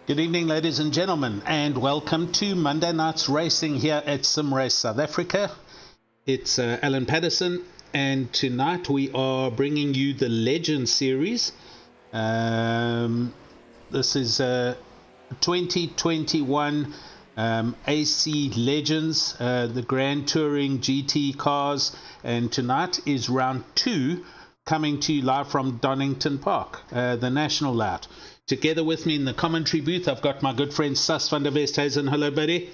Good evening, ladies and gentlemen, and welcome to Monday night's racing here at SimRace South Africa. It's Alan Patterson, and tonight we are bringing you the Legends series. This is 2021 AC Legends, the Grand Touring GT cars, and tonight is round 2, coming to you live from Donington Park, the National Loud. Together with me in the commentary booth, I've got my good friend Sas van der Westhuizen. Hello, buddy.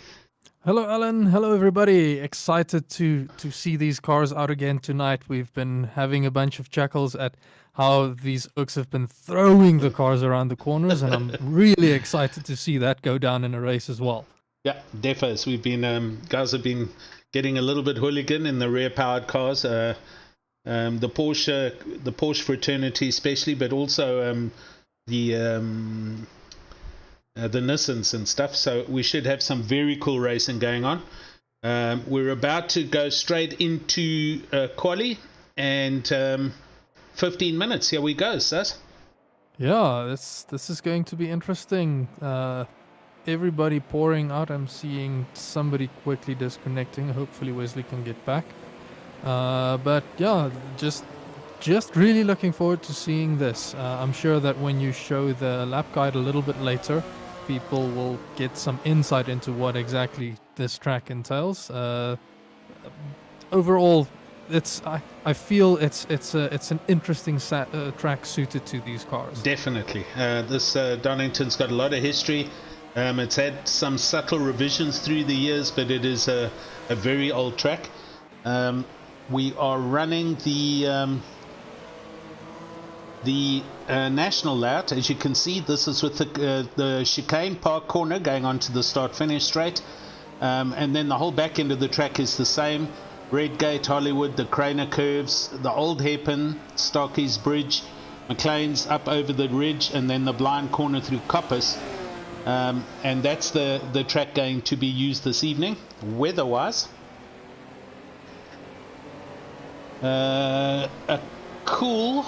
Hello, Alan. Hello, everybody. Excited to see these cars out again tonight. We've been having a bunch of chuckles at how these Ooks have been throwing the cars around the corners, and I'm really excited to see that go down in a race as well. Yeah, defos. We've been guys have been getting a little bit hooligan in the rear-powered cars. The Porsche fraternity, especially, but also the Nissans and stuff. So we should have some very cool racing going on. We're about to go straight into quali, and 15 minutes. Here we go, Sas. Yeah, this is going to be interesting. Everybody pouring out. I'm seeing somebody quickly disconnecting. Hopefully Wesley can get back. But yeah, just really looking forward to seeing this. I'm sure that when you show the lap guide a little bit later, people will get some insight into what exactly this track entails. Overall, I feel it's an interesting track suited to these cars. Definitely. This Donington's got a lot of history. It's had some subtle revisions through the years, but it is a very old track. We are running the National Loud. As you can see, this is with the chicane park corner going onto the start-finish straight, and then the whole back end of the track is the same. Redgate, Hollywood, the Craner curves, the old hairpin, Starkey's Bridge, McLean's up over the ridge, and then the blind corner through Coppice. And that's the track going to be used this evening, weather-wise. A cool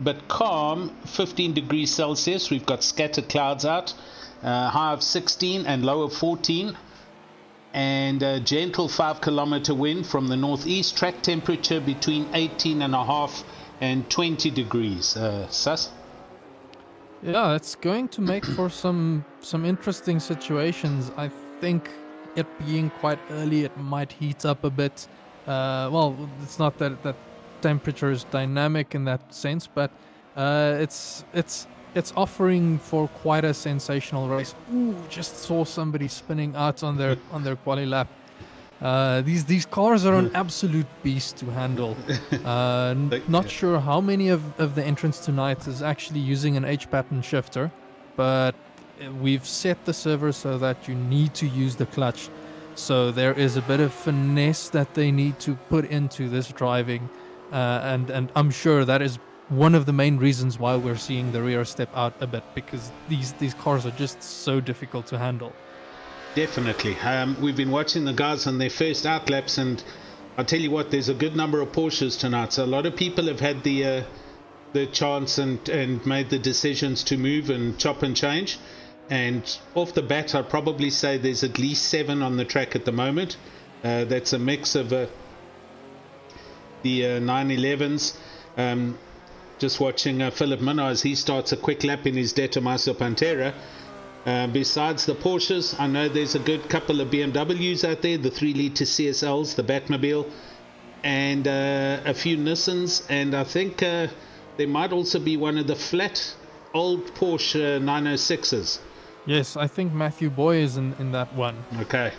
but calm 15 degrees Celsius. We've got scattered clouds out, high of 16 and low of 14, and a gentle 5 kilometer wind from the northeast. Track temperature between 18.5 and 20 degrees. Sas? Yeah, it's going to make for some interesting situations. I think it being quite early, it might heat up a bit. Well, it's not that temperature is dynamic in that sense, but it's offering for quite a sensational race. Ooh, just saw somebody spinning out on their quali lap. These cars are an absolute beast to handle. Not sure how many of the entrants tonight is actually using an H pattern shifter, but we've set the server so that you need to use the clutch. So there is a bit of finesse that they need to put into this driving, and I'm sure that is one of the main reasons why we're seeing the rear step out a bit, because these cars are just so difficult to handle. Definitely. We've been watching the guys on their first out laps, and I'll tell you what, there's a good number of Porsches tonight. So a lot of people have had the chance and made the decisions to move and chop and change. And off the bat, I'd probably say there's at least 7 on the track at the moment. That's a mix of the 911s. Just watching Philip Minnaar as he starts a quick lap in his De Tomaso Pantera. Besides the Porsches, I know there's a good couple of BMWs out there, the 3-litre CSLs, the Batmobile, and a few Nissans, and I think there might also be one of the flat old Porsche 906s. Yes, I think Matthew Boy is in that one. Okay.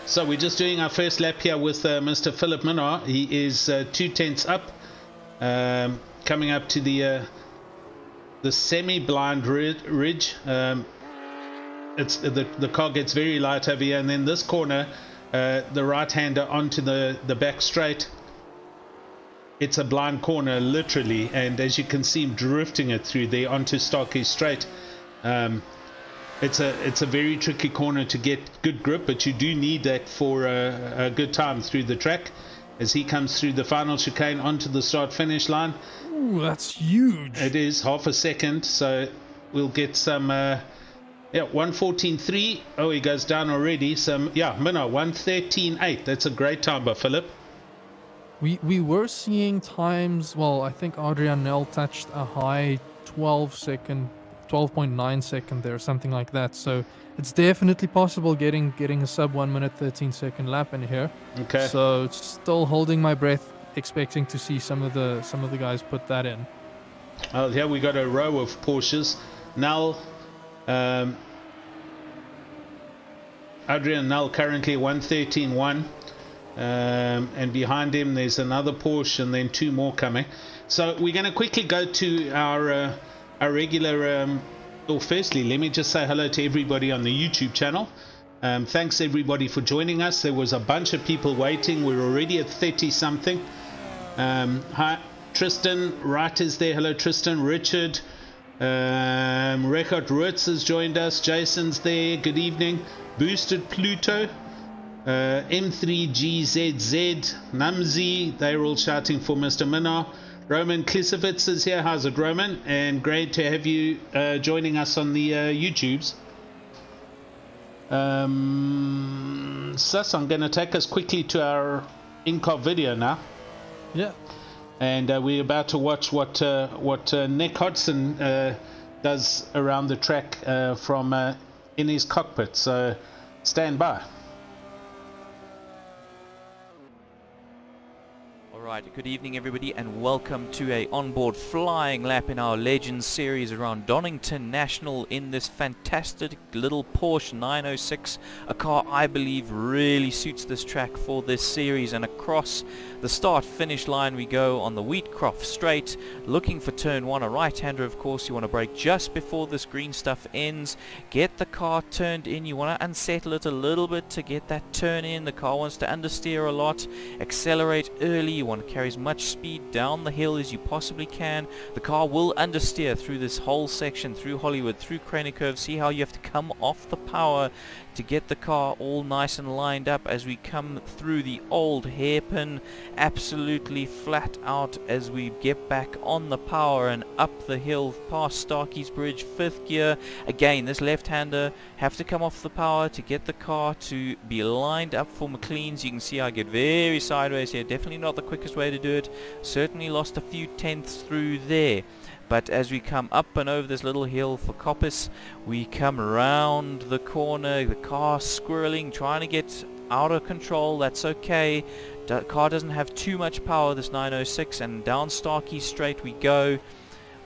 So we're just doing our first lap here with Mr. Philip Minnaar. He is 2/10 up, coming up to the semi-blind ridge. It's the car gets very light over here, and then this corner, the right-hander onto the back straight. It's a blind corner, literally, and as you can see him drifting it through there onto Starkey Straight. It's a very tricky corner to get good grip, but you do need that for a good time through the track as he comes through the final chicane onto the start-finish line. Ooh, that's huge. It is half a second, so we'll get some. Yeah, 1:14.3. Oh, he goes down already. Some, yeah, Minnow 1:13.8. That's a great time by Philip. We were seeing times. Well, I think Adrian Nel touched a high 12.9 second there, something like that. So it's definitely possible getting a sub 1 minute 13-second lap in here. Okay. So still holding my breath, expecting to see some of the guys put that in. Oh, here we got a row of Porsches. Nel, Adrian Nel currently 1:13.1. And behind him there's another Porsche and then two more coming. So we're going to quickly go to our regular firstly let me just say hello to everybody on the YouTube channel. Thanks everybody for joining us. There was a bunch of people waiting. We're already at 30 something. Hi Tristan Wright is there. Hello Tristan. Richard, Rekord Rutz has joined us. Jason's there. Good evening. Boosted Pluto, M3GZZ, Numsy, they're all shouting for Mr. Minnar. Roman Klisovitz is here. How's it, Roman? And great to have you joining us on the YouTubes. Sus, I'm going to take us quickly to our in-car video now. Yeah. And we're about to watch what Nick Hodson does around the track from in his cockpit. So stand by. Alright, good evening everybody and welcome to a onboard flying lap in our Legends series around Donington National in this fantastic little Porsche 906, a car I believe really suits this track for this series. And across the start finish line we go on the Wheatcroft straight, looking for turn 1, a right-hander of course. You want to brake just before this green stuff ends, get the car turned in, you want to unsettle it a little bit to get that turn in. The car wants to understeer a lot, accelerate early, you want to carry as much speed down the hill as you possibly can. The car will understeer through this whole section, through Hollywood, through Craner Curve. See how you have to come off the power to get the car all nice and lined up as we come through the old hairpin, absolutely flat out as we get back on the power and up the hill past Starkey's Bridge, 5th gear. Again, this left-hander have to come off the power to get the car to be lined up for McLean's. You can see I get very sideways here, definitely not the quickest way to do it, certainly lost a few tenths through there. But as we come up and over this little hill for Coppice, we come around the corner, the car squirreling, trying to get out of control. That's okay. The car doesn't have too much power, this 906, and down Starkey Straight we go.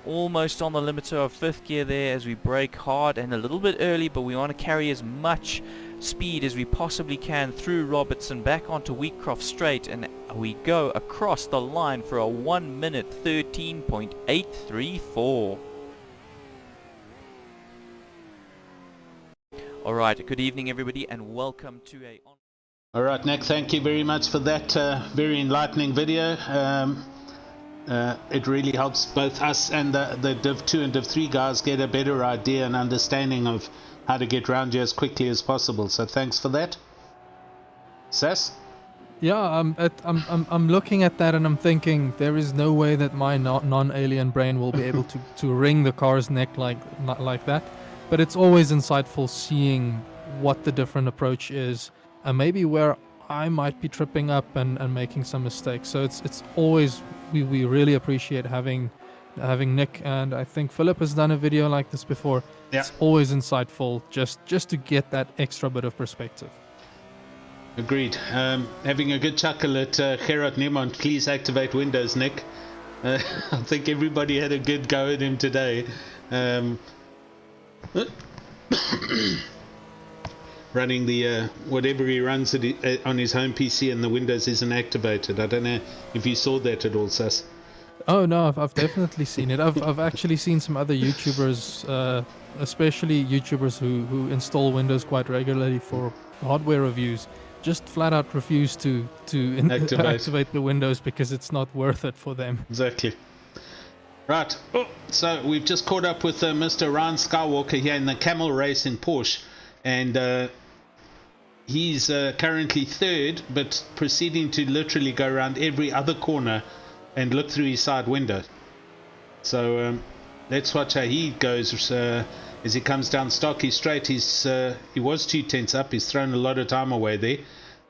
Almost on the limiter of 5th gear there as we brake hard and a little bit early, but we want to carry as much speed as we possibly can through Robertson back onto Wheatcroft Straight, and we go across the line for a 1 minute 13.834. Alright, good evening everybody and welcome to a... Alright Nick, thank you very much for that very enlightening video. It really helps both us and the Div 2 and Div 3 guys get a better idea and understanding of how to get round you as quickly as possible. So thanks for that. Sass? Yeah, I'm looking at that and I'm thinking there is no way that my non-alien brain will be able to wring the car's neck like that. But it's always insightful seeing what the different approach is and maybe where I might be tripping up and making some mistakes. So it's always, we really appreciate having Nick, and I think Philip has done a video like this before. Yeah. It's always insightful just to get that extra bit of perspective. Agreed. Having a good chuckle at Gerard Niemand, please activate Windows, Nick. I think everybody had a good go at him today. Running the whatever he runs on his home PC and the Windows isn't activated. I don't know if you saw that at all, Sus. Oh no, I've definitely seen it. I've actually seen some other YouTubers, especially YouTubers who install Windows quite regularly for hardware reviews, just flat out refuse to activate the Windows because it's not worth it for them. Exactly. Right. Oh, so we've just caught up with Mr. Ryan Skywalker here in the Camel Race in Porsche, and he's currently 3rd, but proceeding to literally go around every other corner and look through his side window. So let's watch how he goes as he comes down Stocky Straight. He was 2 tenths up. He's thrown a lot of time away there,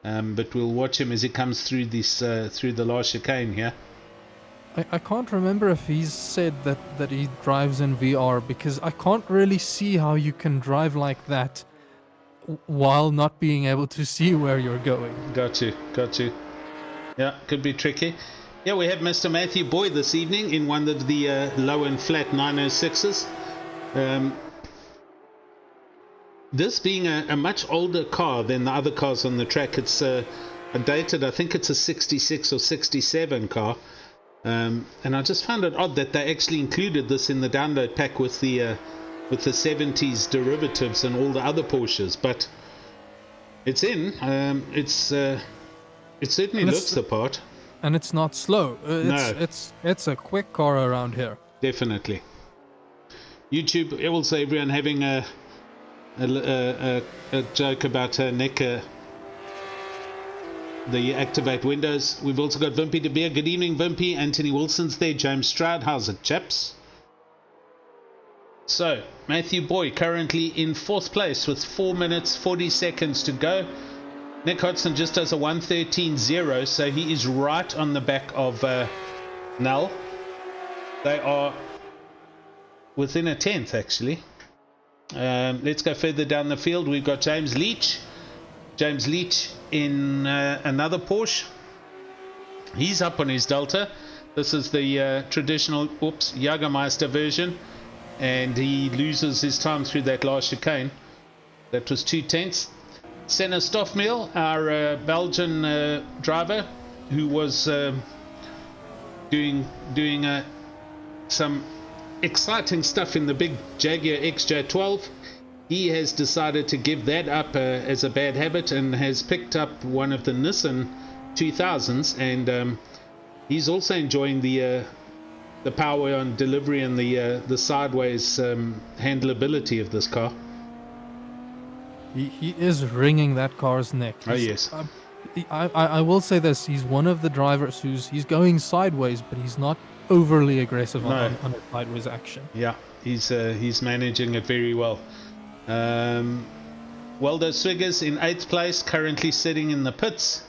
but we'll watch him as he comes through this through the last chicane here. I can't remember if he's said that he drives in VR, because I can't really see how you can drive like that while not being able to see where you're going. Got you. Yeah, could be tricky. Yeah, we have Mr. Matthew Boyd this evening in one of the low and flat 906s. This being a much older car than the other cars on the track, it's a dated, I think it's a 66 or 67 car. And I just found it odd that they actually included this in the download pack with the 70s derivatives and all the other Porsches, but it's in. It certainly looks the part, and it's not slow. It's a quick car around here. Definitely. YouTube, also everyone having a joke about Nick. The activate windows. We've also got Vimpy De Beer. Good evening, Vimpy. Anthony Wilson's there. James Stroud. How's it, chaps? So, Matthew Boyd currently in 4th place with 4 minutes 40 seconds to go. Nick Hodgson just does a 1:13.0, so he is right on the back of Null. They are within a 10th, actually. Let's go further down the field. We've got James Leach. James Leach in another Porsche. He's up on his Delta. This is the traditional Jagermeister version, and he loses his time through that last chicane. That was 2 tenths. Senna Stoffmeal, our Belgian driver, who was doing some exciting stuff in the big Jaguar XJ12. He has decided to give that up as a bad habit and has picked up one of the Nissan 2000s, and he's also enjoying the power on delivery and the sideways handleability of this car. He is wringing that car's neck. Yes. I will say this: he's one of the drivers he's going sideways, but he's not overly aggressive on a sideways action. Yeah, he's managing it very well. Waldo Swiggers in 8th place, currently sitting in the pits.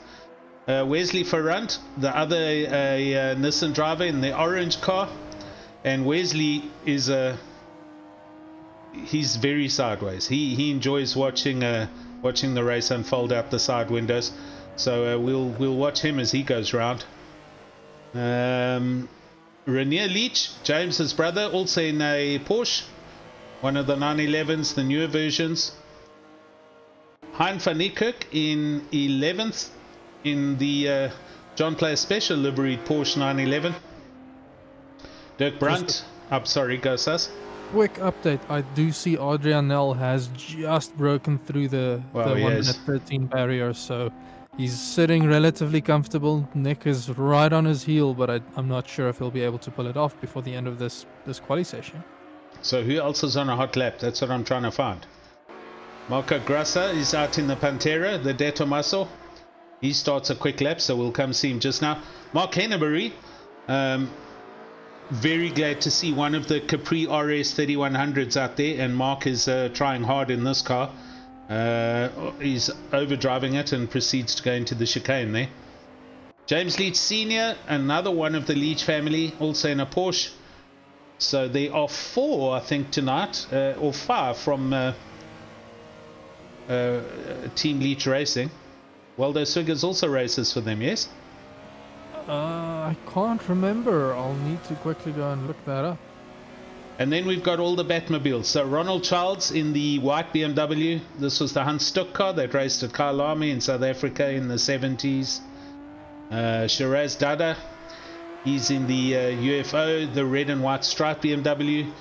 Wesley Ferrand, the other Nissan driver in the orange car, and Wesley is he's very sideways. He enjoys watching the race unfold out the side windows. So we'll watch him as he goes round. Rainier Leach, James's brother, also in a Porsche, one of the 911s, the newer versions. Hein van Niekerk in 11th in the John Player Special liveried Porsche 911. Dirk Brandt, sorry, go Sus. Quick update, I do see Adrian Nel has just broken through the 1 minute 13 barrier, so he's sitting relatively comfortable. Nick is right on his heel, but I'm not sure if he'll be able to pull it off before the end of this quali session. So who else is on a hot lap? That's what I'm trying to find. Marco Grassa is out in the Pantera, the De Tomaso. He starts a quick lap, so we'll come see him just now. Mark Henneberry, very glad to see one of the Capri RS 3100s out there, and Mark is trying hard in this car. He's overdriving it and proceeds to go into the chicane there. James Leach Sr., another one of the Leach family, also in a Porsche. So there are 4, I think, tonight, or 5 from Team Leach Racing. Waldo Swiggers also races for them, yes? I can't remember. I'll need to quickly go and look that up. And then we've got all the Batmobiles. So Ronald Childs in the white BMW. This was the Hans Stuck car that raced at Kyalami in South Africa in the 70s. Shiraz Dada, he's in the UFO, the red and white striped BMW.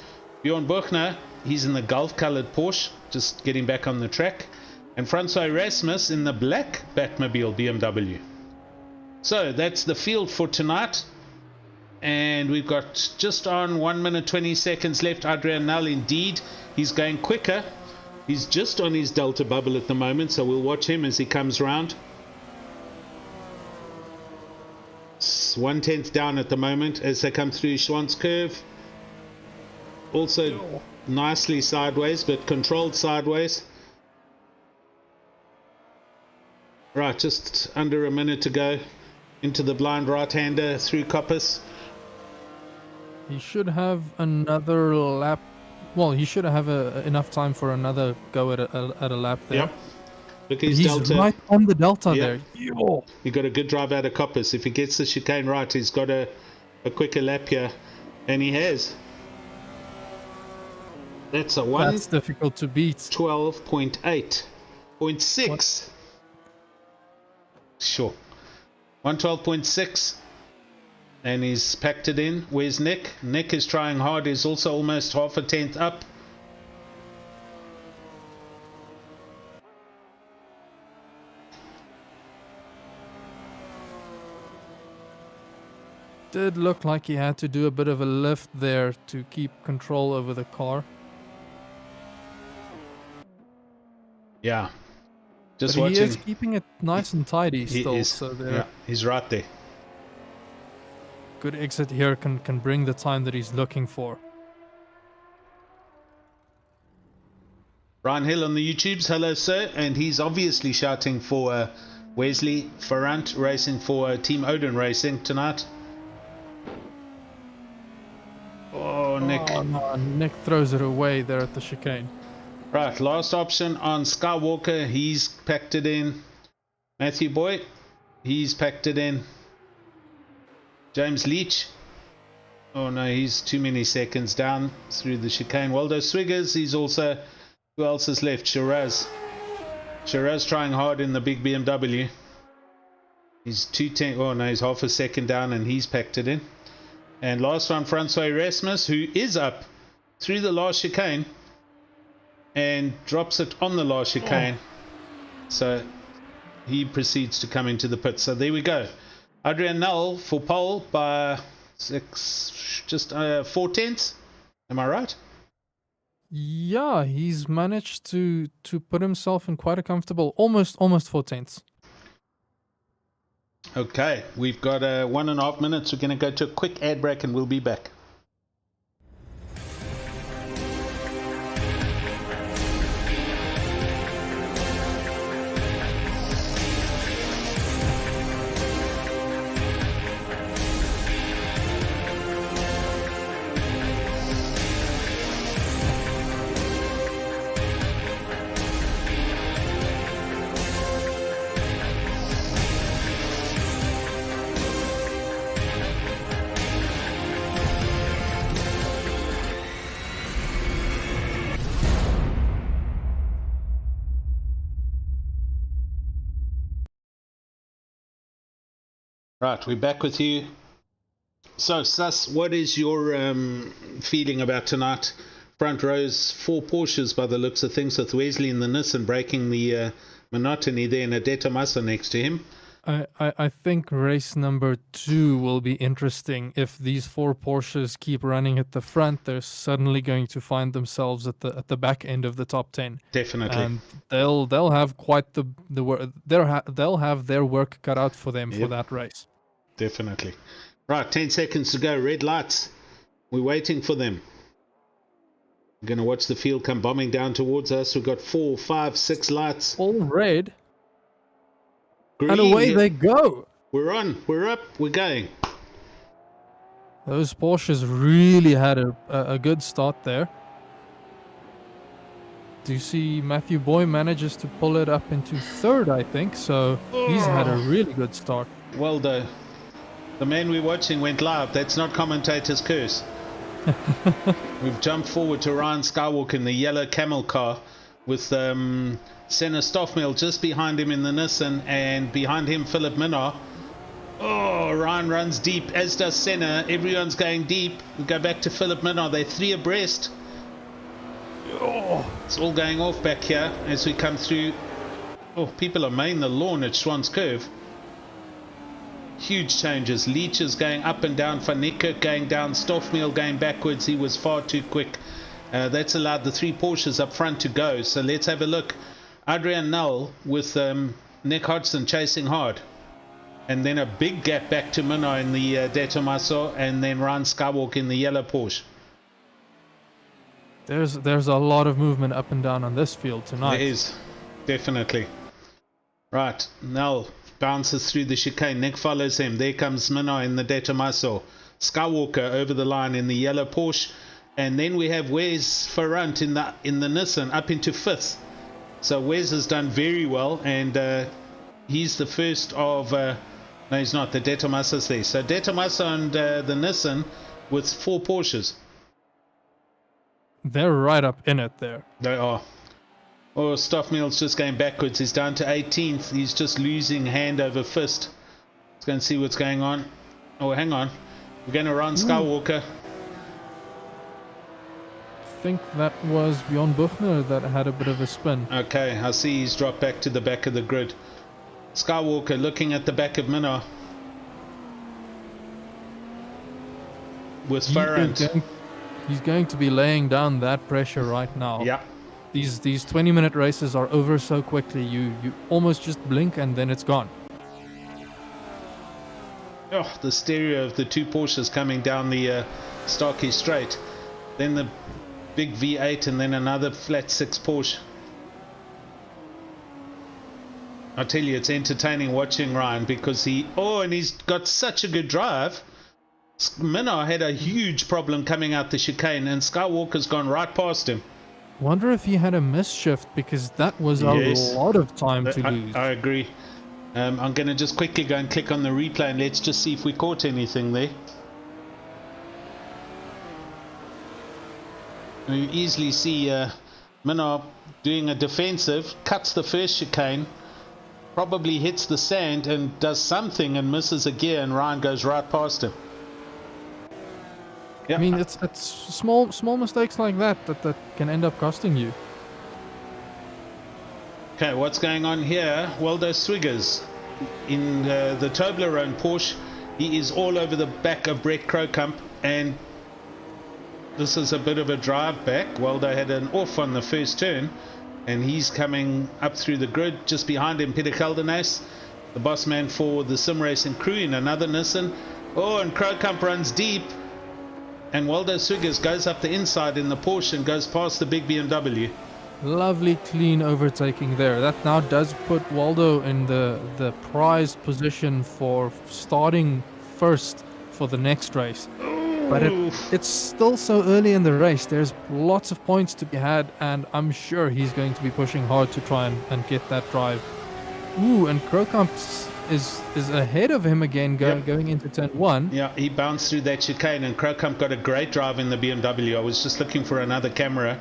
Bjorn Buchner, he's in the Gulf colored Porsche, just getting back on the track. And Francois Erasmus in the black Batmobile BMW. So that's the field for tonight. And we've got just on 1 minute 20 seconds left. Adrian Null, indeed, he's going quicker. He's just on his Delta bubble at the moment, so we'll watch him as he comes round. 1/10 down at the moment as they come through Schwann's curve. also nicely sideways, but controlled sideways. Right, just under a minute to go into the blind right-hander through Coppice. He should have another lap. Well, he should have enough time for another go at a lap there. Yep. Look, But he's Delta. right on the Delta Yep. there. Yo. He got a good drive out of Coppice. If he gets the chicane right, he's got a quicker lap here, and he has. That's a That's difficult to beat. 112.8.6. Sure. 112.6. And he's packed it in. Where's Nick? Nick is trying hard. He's also almost half a tenth up. Did look like he had to do a bit of a lift there to keep control over the car. Yeah. Just But watching. he is keeping it nice and tidy He still. is. So Yeah, he's right there. good exit here can bring the time that he's looking for. Ryan Hill on the YouTubes, hello sir, and he's obviously shouting for Wesley Ferrant racing for Team Odin Racing tonight. Oh, Nick. Oh, no, Nick throws it away there at the chicane. Right, last option on Skywalker, he's packed it in. Matthew Boy, he's packed it in. James Leach, oh no, he's too many seconds down through the chicane. Waldo Swiggers, he's also, who else is left? Shiraz. Shiraz trying hard in the big BMW. He's 210, oh no, he's half a second down and he's packed it in. And last one, Francois Erasmus, who is up through the last chicane and drops it on the last chicane. So he proceeds to come into the pit. So there we go. Adrian Null for pole by 4 tenths. Am I right? Yeah, he's managed to put himself in quite a comfortable, almost 4 tenths. Okay, we've got 1.5 minutes. We're going to go to a quick ad break and we'll be back. Right, we're back with you. So, Sus, what is your feeling about tonight? Front rows, 4 Porsches by the looks of things, with Wesley in the Nissan breaking the monotony there, and a De Tomaso next to him. I think race number 2 will be interesting. If these 4 Porsches keep running at the front, they're suddenly going to find themselves at the back end of the top 10. Definitely. And they'll have quite the work. They'll have their work cut out for them for that race. Definitely. Right, 10 seconds to go. Red lights. We're waiting for them. We're going to watch the field come bombing down towards us. We've got 4, 5, 6 lights. All red. Green. And away they go. We're on. We're up. We're going. Those Porsches really had a good start there. Do you see Matthew Boy manages to pull it up into 3rd, I think. So he's had a really good start. Well done. The man we're watching went live. That's not commentator's curse. We've jumped forward to Ryan Skywalker in the yellow camel car with Senna Stoffmel just behind him in the Nissan, and behind him Philip Minnar. Oh, Ryan runs deep, as does Senna. Everyone's going deep. We go back to Philip Minnar. They're 3 abreast. Oh, it's all going off back here as we come through. Oh, people are mowing the lawn at Schwann's Curve. Huge changes. Leach is going up and down. Van Niekerk going down. Stoffmel going backwards. He was far too quick. That's allowed the 3 Porsches up front to go. So let's have a look. Adrian Null with Nick Hodgson chasing hard. And then a big gap back to Minnar in the De Tomaso, and then Ryan Skywalker in the yellow Porsche. There's a lot of movement up and down on this field tonight. There is, definitely. Right, Nell bounces through the chicane. Nick follows him. There comes Minnow in the De Tomaso. Skywalker over the line in the yellow Porsche. And then we have Wes Ferrant in the Nissan up into 5th. So Wes has done very well, and he's the first of... no, he's not. The De Tomaso's there. So De Tomaso and the Nissan with 4 Porsches. They're right up in it there. They are. Oh, Stoffmeal's just going backwards. He's down to 18th. He's just losing hand over fist. Let's go and see what's going on. Oh, hang on. We're going around Skywalker. I think that was Bjorn Buchner that had a bit of a spin. Okay, I see he's dropped back to the back of the grid. Skywalker looking at the back of Minnow. With Farrant. He's going to be laying down that pressure right now. Yeah. These 20-minute races are over so quickly. You almost just blink and then it's gone. Oh, the stereo of the 2 Porsches coming down the Starkey Straight. Then the big V8 and then another flat 6 Porsche. I tell you, it's entertaining watching Ryan because he's got such a good drive. Minnow had a huge problem coming out the chicane and Skywalker's gone right past him. Wonder if he had a misshift, because that was a lot of time to lose. I agree. I'm going to just quickly go and click on the replay and let's just see if we caught anything there. You easily see Minnow doing a defensive, cuts the first chicane, probably hits the sand and does something and misses a gear, and Ryan goes right past him. Yeah. I mean, it's small mistakes like that can end up costing you. Okay, what's going on here? Waldo Swiggers in the Toblerone Porsche. He is all over the back of Brett Crocump, and this is a bit of a drive back. Waldo had an off on the first turn, and he's coming up through the grid. Just behind him, Peter Caldenas, the boss man for the sim racing crew in another Nissan. Oh, and Crocump runs deep. And Waldo Swiggers goes up the inside in the Porsche and goes past the big BMW. Lovely clean overtaking there. That now does put Waldo in the prized position for starting first for the next race. But it's still so early in the race. There's lots of points to be had, and I'm sure he's going to be pushing hard to try and get that drive. Ooh, and Crocump is ahead of him again going into turn 1. Yeah, he bounced through that chicane, and Crocump got a great drive in the BMW. I was just looking for another camera.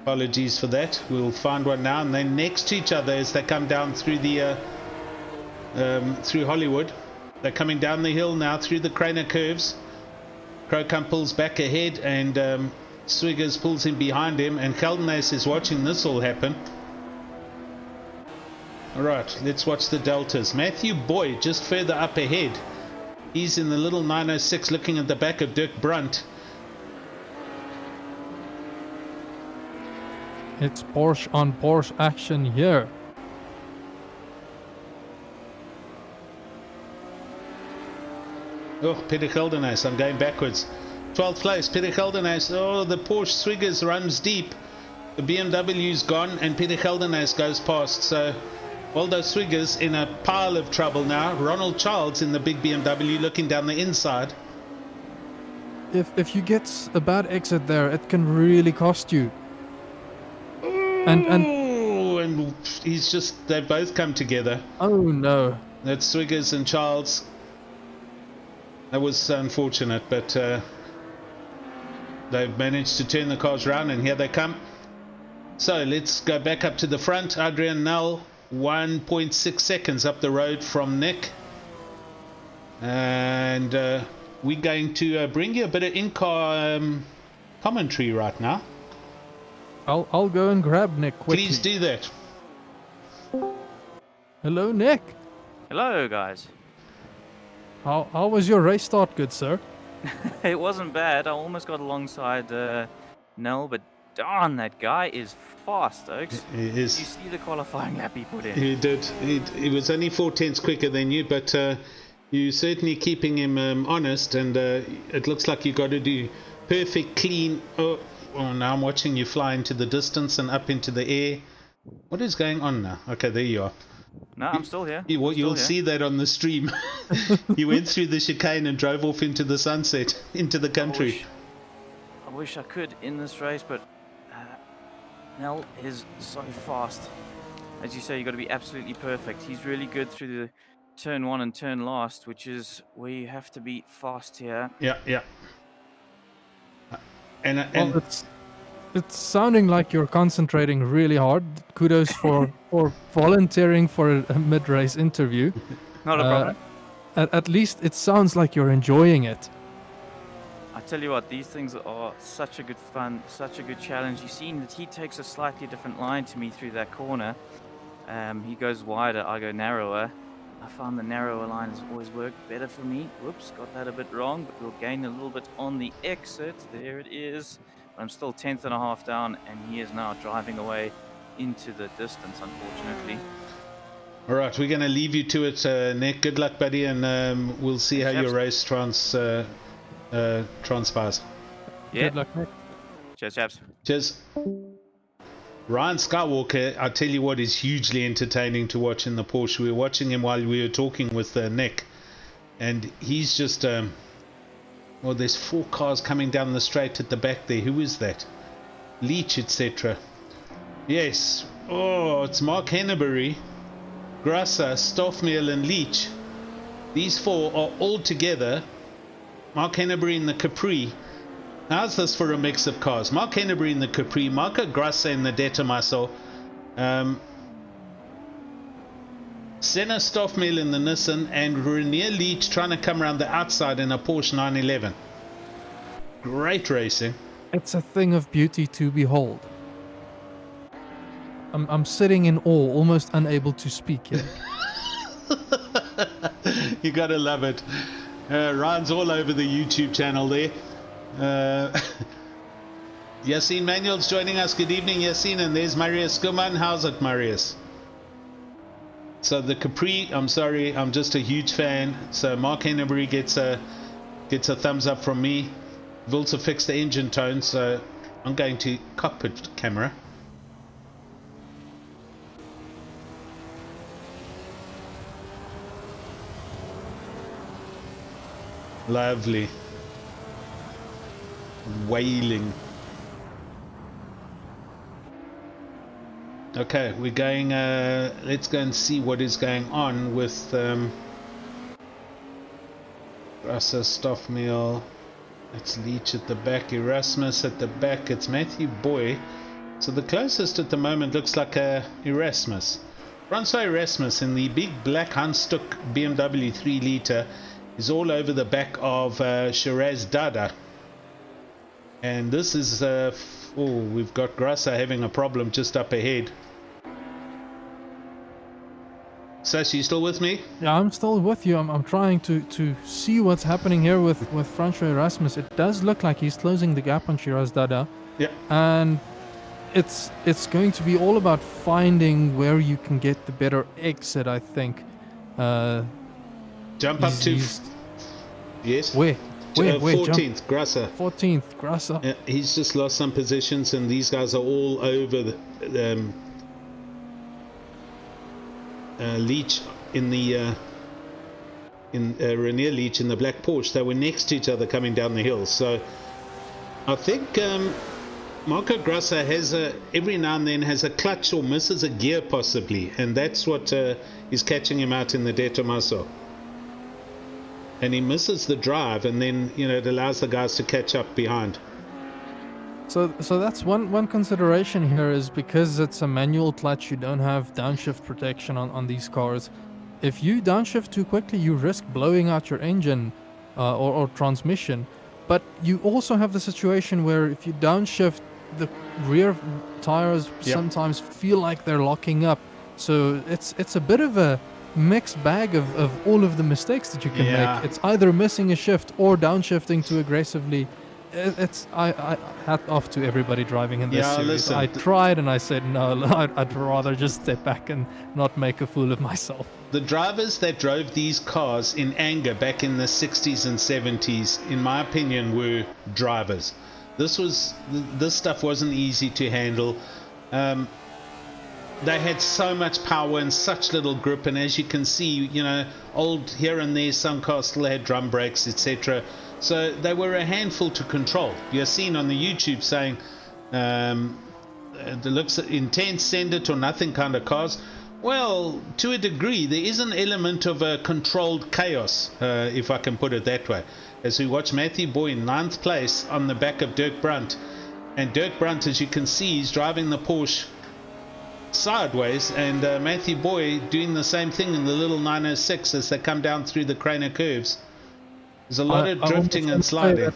Apologies for that. We'll find one now, and they're next to each other as they come down through the through Hollywood. They're coming down the hill now through the Craner curves. Crocump pulls back ahead, and Swiggers pulls in behind him, and Caldenas is watching this all happen. Alright, let's watch the deltas. Matthew Boyd just further up ahead. He's in the little 906 looking at the back of Dirk Brunt. It's Porsche on Porsche action here. Oh, Peter Caldenas, I'm going backwards. 12th place, Peter Caldenas. Oh, the Porsche Swiggers runs deep. The BMW's gone, and Peter Caldenas goes past. So Waldo Swiggers in a pile of trouble now. Ronald Childs in the big BMW looking down the inside. If you get a bad exit there, it can really cost you. And he's just, they both come together. Oh no. That's Swiggers and Childs. That was unfortunate, but they've managed to turn the cars around, and here they come. So let's go back up to the front. Adrian Null, 1.6 seconds up the road from Nick. And we're going to bring you a bit of in-car commentary right now. I'll go and grab Nick quickly. Please do that. Hello, Nick. Hello, guys. How was your race start, good sir? It wasn't bad. I almost got alongside Nell, but darn, that guy is fast, Oaks. He is. Did you see the qualifying lap he put in? He did. He was only 4/10 quicker than you, but you're certainly keeping him honest, and it looks like you got to do perfect, clean. Oh, now I'm watching you fly into the distance and up into the air. What is going on now? Okay, there you are. No, I'm still here. You'll see that on the stream. You went through the chicane and drove off into the sunset, into the country. I wish I could in this race, but Nell is so fast. As you say, you've got to be absolutely perfect. He's really good through the turn 1 and turn last, which is where you have to be fast here. Yeah. And Well, it's sounding like you're concentrating really hard. Kudos for volunteering for a mid-race interview. Not a problem. At least it sounds like you're enjoying it. I tell you what, these things are such a good fun, such a good challenge. You've seen that he takes a slightly different line to me through that corner. He goes wider, I go narrower. I found the narrower line has always worked better for me. Whoops, got that a bit wrong, but we'll gain a little bit on the exit. There it is. I'm still 10th and a half down, and he is now driving away into the distance, unfortunately. all right, we're going to leave you to it, Nick. Good luck, buddy, and we'll see how your race transpires. Yeah. Good luck, Nick. Cheers, chaps. Cheers. Ryan Skywalker, I tell you what, is hugely entertaining to watch in the Porsche. We were watching him while we were talking with Nick, and he's just... well, there's 4 cars coming down the straight at the back there. Who is that? Leach, etc. Yes. Oh, it's Mark Henneberry, Grasser, Stoffmehl and Leach. These 4 are all together. Mark Henneberry in the Capri. How's this for a mix of cars? Mark Henneberry in the Capri, Marco Grasser in the De Tomaso, Senna Stoffmehl in the Nissan, and Renier Leach trying to come around the outside in a Porsche 911. Great racing. It's a thing of beauty to behold. I'm sitting in awe, almost unable to speak here. You gotta love it. Ryan's all over the YouTube channel there. Yassine Manuel's joining us. Good evening, Yassine. And there's Marius Guman. How's it, Marius? So the Capri, I'm sorry, I'm just a huge fan. So Mark Henneberry gets a thumbs up from me. We've also fixed the engine tone, so I'm going to cockpit camera. Lovely. Wailing. Okay, we're going, let's go and see what is going on with Grasser, Stoffmehl. It's Leach at the back, Erasmus at the back, it's Matthew Boy. So the closest at the moment looks like Erasmus. Francois Erasmus in the big black Hunstuck BMW 3 litre is all over the back of Shiraz Dada. And this is, we've got Grasser having a problem just up ahead. Sash, you still with me? Yeah, I'm still with you. I'm trying to see what's happening here with Francois Erasmus. It does look like he's closing the gap on Shiraz Dada. Yeah. And it's going to be all about finding where you can get the better exit, I think. Jump up to... Yes? Where? 14th, Grasser. 14th, Grasser. Yeah, he's just lost some positions, and these guys are all over the Leach in the Renier Leach in the black Porsche. They were next to each other coming down the hill. So I think Marco Grasser has every now and then has a clutch or misses a gear possibly, and that's what is catching him out in the De Tomaso. And he misses the drive, and then it allows the guys to catch up behind. So that's one consideration here, is because it's a manual clutch, you don't have downshift protection on these cars. If you downshift too quickly, you risk blowing out your engine or transmission. But you also have the situation where if you downshift, the rear tires sometimes feel like they're locking up. So it's a bit of a mixed bag of all of the mistakes that you can make. It's either missing a shift or downshifting too aggressively I hat off to everybody driving in this Yeah, series. listen, I tried and I said no. I'd rather just step back and not make a fool of myself. the drivers that drove these cars in anger back in the 60s and 70s, in my opinion, were drivers. This stuff wasn't easy to handle. They had so much power and such little grip, and as you can see, old here and there, some cars still had drum brakes, etc. So they were a handful to control. You're seen on the YouTube saying it looks intense, send it or nothing kind of cars. Well, to a degree, there is an element of a controlled chaos, if I can put it that way. As we watch Matthew Boy in 9th place on the back of Dirk Brunt, and Dirk Brunt, as you can see, is driving the Porsche sideways, and Matthew Boy doing the same thing in the little 906 as they come down through the Craner curves. There's a lot of drifting and sliding.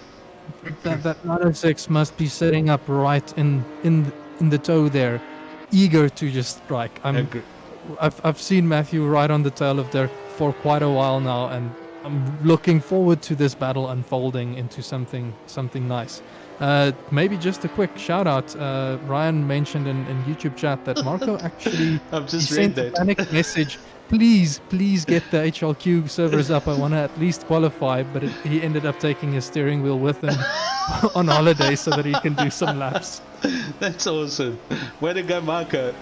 That 906 must be setting up right in the toe there, eager to just strike. I've seen Matthew right on the tail of Dirk for quite a while now, and I'm looking forward to this battle unfolding into something nice. Maybe just a quick shout out. Ryan mentioned in YouTube chat that Marco actually sent a panic message. Please get the HLQ servers up. I want to at least qualify, but he ended up taking his steering wheel with him on holiday so that he can do some laps. That's awesome. Way to go, Marco.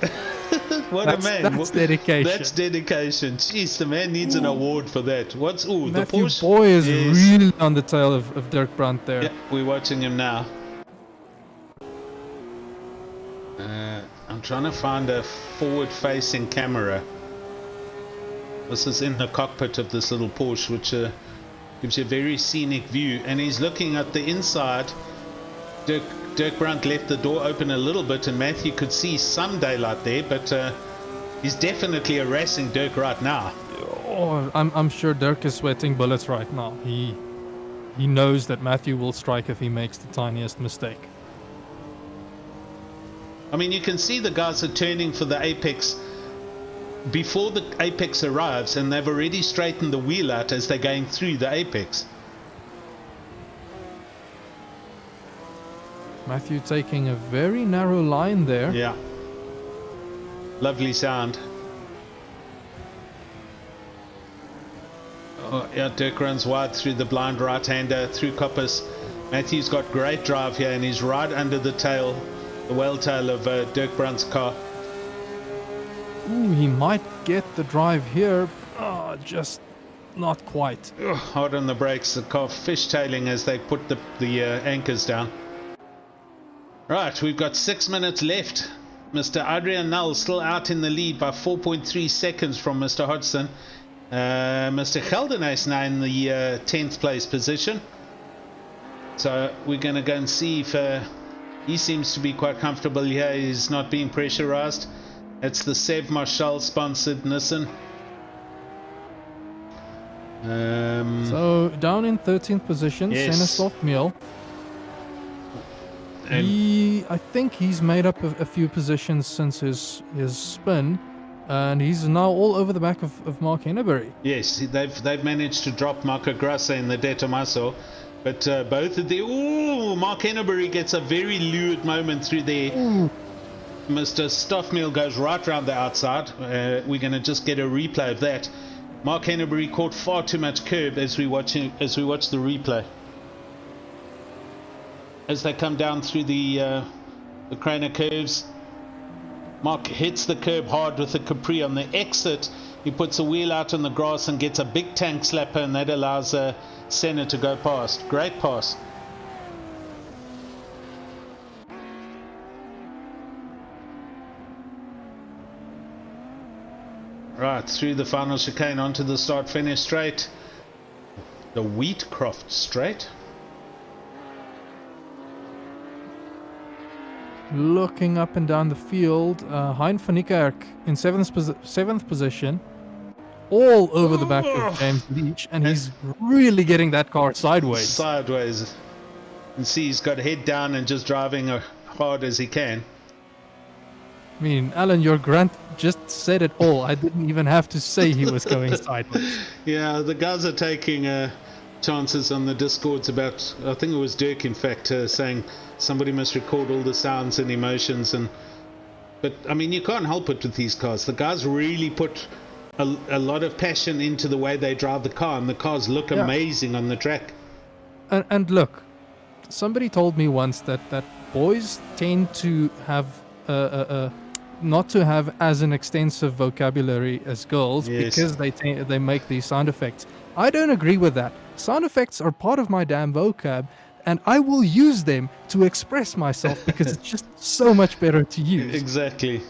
What a man. That's dedication. That's dedication. Jeez, the man needs an award for that. Matthew the Porsche? Boy is really on the tail of Dirk Brunt there. Yeah, we're watching him now. I'm trying to find a forward-facing camera. This is in the cockpit of this little Porsche, which gives you a very scenic view. And he's looking at the inside. Dirk Brunt left the door open a little bit, and Matthew could see some daylight there, but he's definitely harassing Dirk right now. Oh, I'm sure Dirk is sweating bullets right now. He knows that Matthew will strike if he makes the tiniest mistake. I mean, you can see the guys are turning for the apex before the apex arrives, and they've already straightened the wheel out as they're going through the apex. Matthew taking a very narrow line there. Yeah. Lovely sound. Oh, yeah, Dirk runs wide through the blind right-hander, through Coppice. Matthew's got great drive here, and he's right under the tail, the whale tail of Dirk Brunt's car. Ooh, he might get the drive here. Just not quite. Hard on the brakes, the car fishtailing as they put the anchors down. Right, we've got 6 minutes left. Mr. Adrian Null still out in the lead by 4.3 seconds from Mr. Hodgson. Mr. Geldenhuis now in the 10th place position. So we're going to go and see if he seems to be quite comfortable here. He's not being pressurized. It's the Sev Marshall sponsored Nissan. So down in 13th position, yes. Senestov Miel. I think he's made up a few positions since his spin, and he's now all over the back of Mark Henneberry. Yes, they've managed to drop Marco Grassa in the De Tomaso, but both of the Mark Henneberry gets a very lured moment through there. Mr. Stoffmeal goes right round the outside. We're going to just get a replay of that. Mark Henneberry caught far too much curb as we watch the replay. As they come down through the Craner curves, Mark hits the curb hard with the Capri. On the exit, he puts a wheel out on the grass and gets a big tank slapper, and that allows Senna to go past. Great pass. Right, through the final chicane onto the start-finish straight. The Wheatcroft straight. Looking up and down the field, Hein van Niekerk in seventh position, all over the back of James Leach, and he's really getting that car sideways. Sideways. And see, he's got head down and just driving as hard as he can. I mean, Alan, your grunt just said it all. I didn't even have to say he was going sideways. Yeah, the guys are taking chances on the Discords about, I think it was Dirk in fact, saying somebody must record all the sounds and emotions. But I mean, you can't help it with these cars. The guys really put a lot of passion into the way they drive the car, and the cars look amazing on the track. And look, somebody told me once that boys tend to have not to have as an extensive vocabulary as girls, because they make these sound effects. I don't agree with that. Sound effects are part of my damn vocab, and I will use them to express myself because it's just so much better to use. Exactly.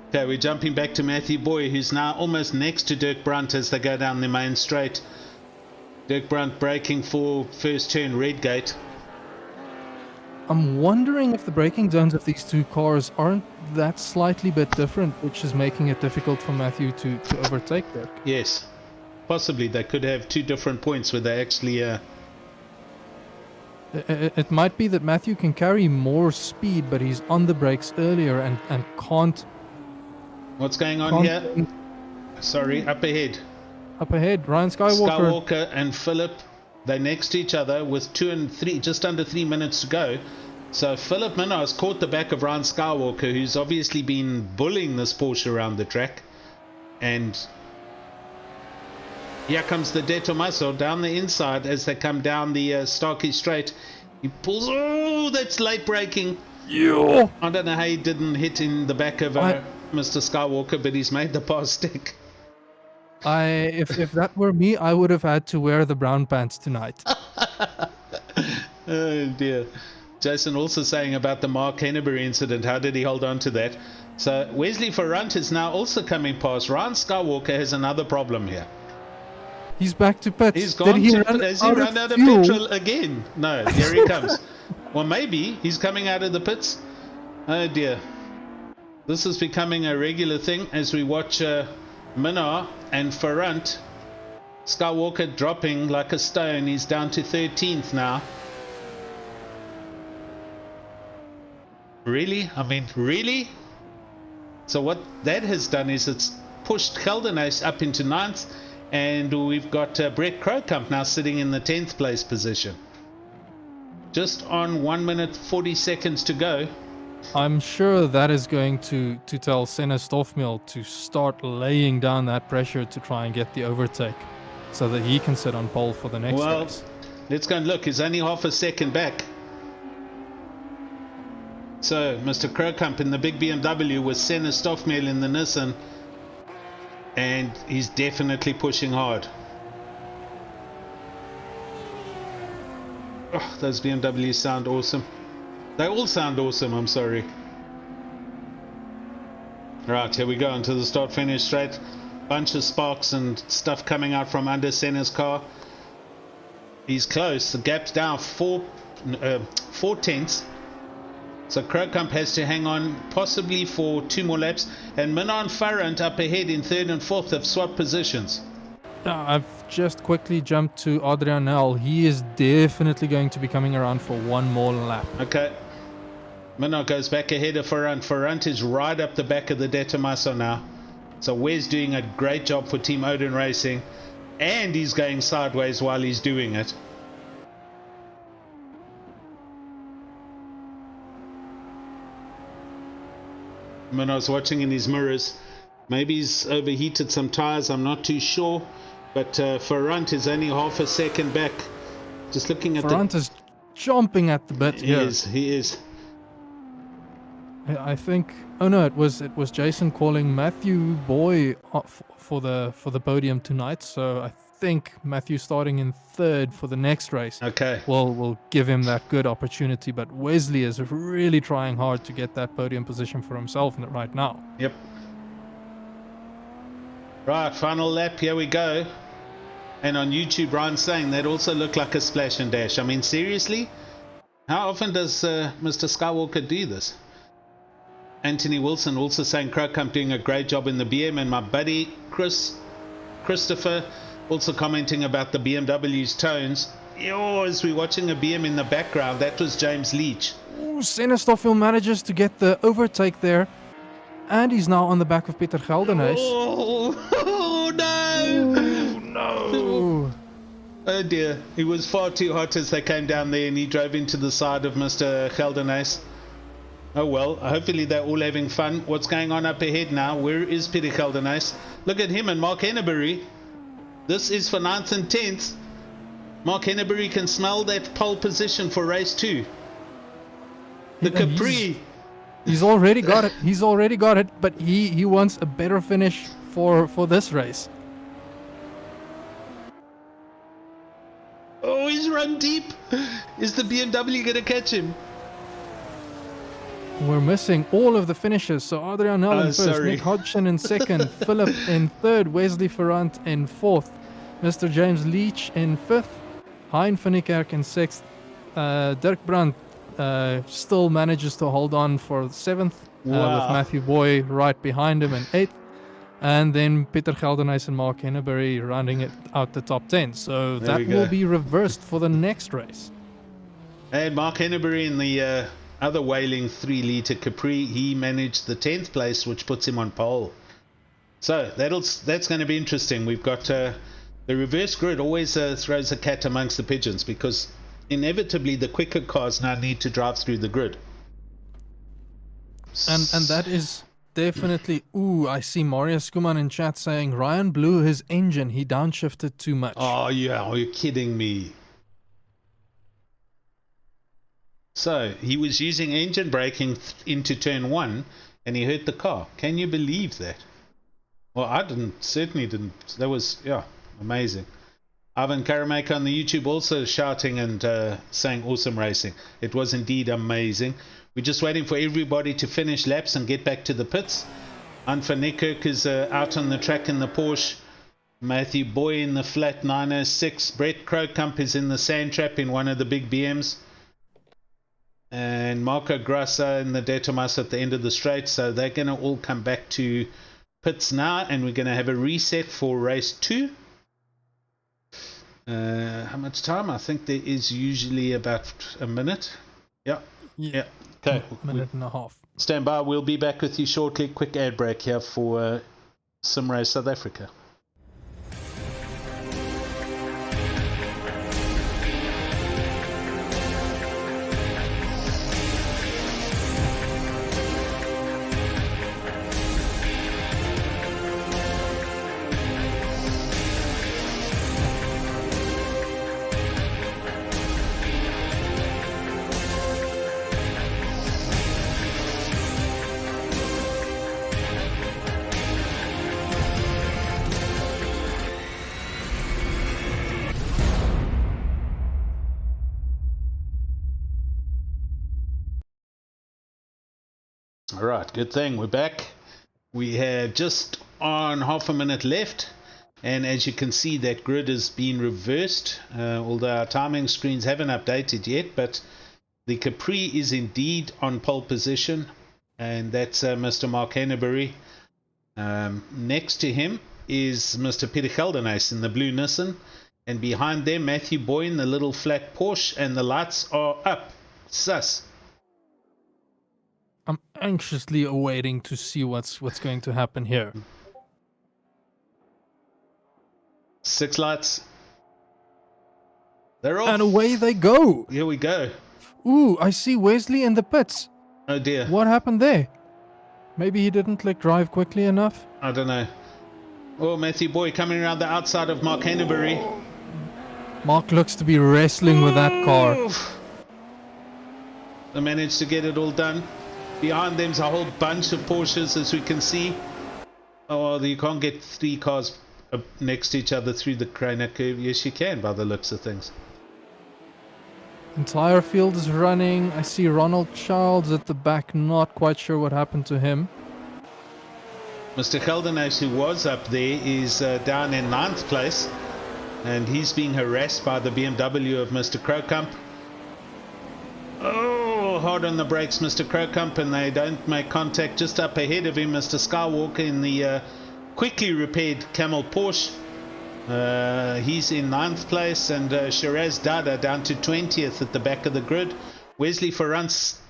Okay, we're jumping back to Matthew Boy, who's now almost next to Dirk Brunt as they go down the main straight. Dirk Brunt braking for first turn red gate. I'm wondering if the braking zones of these two cars aren't that slightly bit different, which is making it difficult for Matthew to overtake Dirk. Yes, possibly they could have two different points where they actually... It might be that Matthew can carry more speed, but he's on the brakes earlier and can't... What's going on here? Sorry, up ahead. Up ahead, Ryan Skywalker and Philip, they're next to each other with 2 and 3, just under 3 minutes to go. So Philip Minars caught the back of Ryan Skywalker, who's obviously been bullying this Porsche around the track. And here comes the De Tomaso down the inside as they come down the Starkey Straight. He pulls, oh, that's late braking. Yeah. I don't know how he didn't hit in the back of Mr. Skywalker, but he's made the pass stick. If that were me, I would have had to wear the brown pants tonight. Oh dear. Jason also saying about the Mark Henneberry incident. How did he hold on to that? So Wesley Ferrant is now also coming past. Ryan Skywalker has another problem here. He's back to pits. He's gone. Has he run out of petrol again? No, here he comes. Well, maybe he's coming out of the pits. Oh dear. This is becoming a regular thing as we watch Minar and Ferrant. Skywalker dropping like a stone. He's down to 13th now. Really? I mean, really? So what that has done is it's pushed Geldenhuis up into 9th, and we've got Brett Krookamp now sitting in the 10th place position. Just on 1 minute 40 seconds to go. I'm sure that is going to tell Senna Stoffmill to start laying down that pressure to try and get the overtake so that he can sit on pole for the next race. Let's go and look. He's only half a second back. So, Mr. Krookamp in the big BMW with Senna Stoffmill in the Nissan. And he's definitely pushing hard. Oh, those BMWs sound awesome. They all sound awesome, I'm sorry. Right, here we go into the start-finish straight. Bunch of sparks and stuff coming out from under Senna's car. He's close. The gap's down 4 tenths. So Krookamp has to hang on possibly for 2 more laps. And Minar and Ferrant up ahead in 3rd and 4th have swapped positions. I've just quickly jumped to Adrianel. He is definitely going to be coming around for 1 more lap. Okay. Minar goes back ahead of Ferrant. Ferrant is right up the back of the De Tomaso now. So Wes doing a great job for Team Odin Racing. And he's going sideways while he's doing it. Minar's watching in his mirrors. Maybe he's overheated some tires, I'm not too sure. But Ferrant is only half a second back. Just looking at Ferrant is jumping at the bit. He is. I think. Oh no, it was Jason calling Matthew Boy for the podium tonight. So I think Matthew starting in 3rd for the next race. Okay. We'll give him that good opportunity. But Wesley is really trying hard to get that podium position for himself right now. Yep. Right, final lap, here we go. And on YouTube, Ryan's saying that also looked like a splash and dash. I mean, seriously? How often does Mr. Skywalker do this? Anthony Wilson also saying Krookamp doing a great job in the BM. And my buddy Christopher also commenting about the BMW's tones. Yo, as we're watching a BM in the background, that was James Leach. Ooh, Senna Stoffel manages to get the overtake there. And he's now on the back of Peter Geldenhuis. Oh no! Ooh, no! Oh dear, it was far too hot as they came down there and he drove into the side of Mr. Gelderhuys. Oh well, hopefully they're all having fun. What's going on up ahead now? Where is Peter Gelderhuys? Look at him and Mark Henneberry. This is for 9th and 10th. Mark Henneberry can smell that pole position for race 2. The Capri. He's already got it. He's already got it, but he wants a better finish for this race. Oh, he's run deep. Is the BMW going to catch him? We're missing all of the finishers. So Adrian Nel in first, sorry. Nick Hodgson in second, Philip in third, Wesley Ferrand in fourth, Mr. James Leach in fifth, Hein van Niekerk in sixth, Dirk Brandt still manages to hold on for seventh, Wow. with Matthew Boy right behind him in eighth, and then Peter Gelderhuys and Mark Henneberry rounding it out the top 10. So There that we will go. be reversed for the next race. And Mark Henneberry in the other whaling 3-litre Capri, he managed the 10th place, which puts him on pole. So that's going to be interesting. We've got the reverse grid always throws a cat amongst the pigeons, because inevitably the quicker cars now need to drive through the grid. And that is definitely... Ooh, I see Marius Skuman in chat saying Ryan blew his engine. He downshifted too much. Oh yeah, are you kidding me? So he was using engine braking into turn 1 and he hurt the car. Can you believe that? Well, I certainly didn't. That was, yeah, amazing. Ivan Karamaker on the YouTube also shouting and saying awesome racing. It was indeed amazing. We're just waiting for everybody to finish laps and get back to the pits. Ant van Niekerk is out on the track in the Porsche. Matthew Boy in the flat 906. Brett Krokamp is in the sand trap in one of the big BMs. And Marco Grassa in the Detomas at the end of the straight. So they're going to all come back to pits now, and we're going to have a reset for race 2. How much time? I think there is usually about a minute. Yeah. Okay. Minute and a half. Stand by. We'll be back with you shortly. Quick ad break here for SimRace South Africa. All right, good thing we're back. We have just on half a minute left, and as you can see, that grid has been reversed, although our timing screens haven't updated yet. But the Capri is indeed on pole position, and that's Mr. Mark Henneberry. Next to him is Mr. Peter Gelderhuys in the blue Nissan, and behind them Matthew Boy in the little flat Porsche, and the lights are up. Sus. I'm anxiously awaiting to see what's going to happen here. 6 lights. They're off. And away they go. Here we go. Ooh, I see Wesley in the pits. Oh dear. What happened there? Maybe he didn't drive quickly enough. I don't know. Oh, Matthew Boy coming around the outside of Mark Henneberry. Mark looks to be wrestling with that car. Oof. They managed to get it all done. Behind them's a whole bunch of Porsches, as we can see. Oh, you can't get 3 cars up next to each other through the Kreiner curve. Yes, you can, by the looks of things. Entire field is running. I see Ronald Childs at the back. Not quite sure what happened to him. Mr. Gelderhuys, who was up there, is down in 9th place. And he's being harassed by the BMW of Mr. Krokamp. Oh, hard on the brakes, Mr. Krokamp, and they don't make contact. Just up ahead of him, Mr. Skywalker in the quickly repaired Camel Porsche. He's in 9th place, and Shiraz Dada down to 20th at the back of the grid. Wesley Ferrand's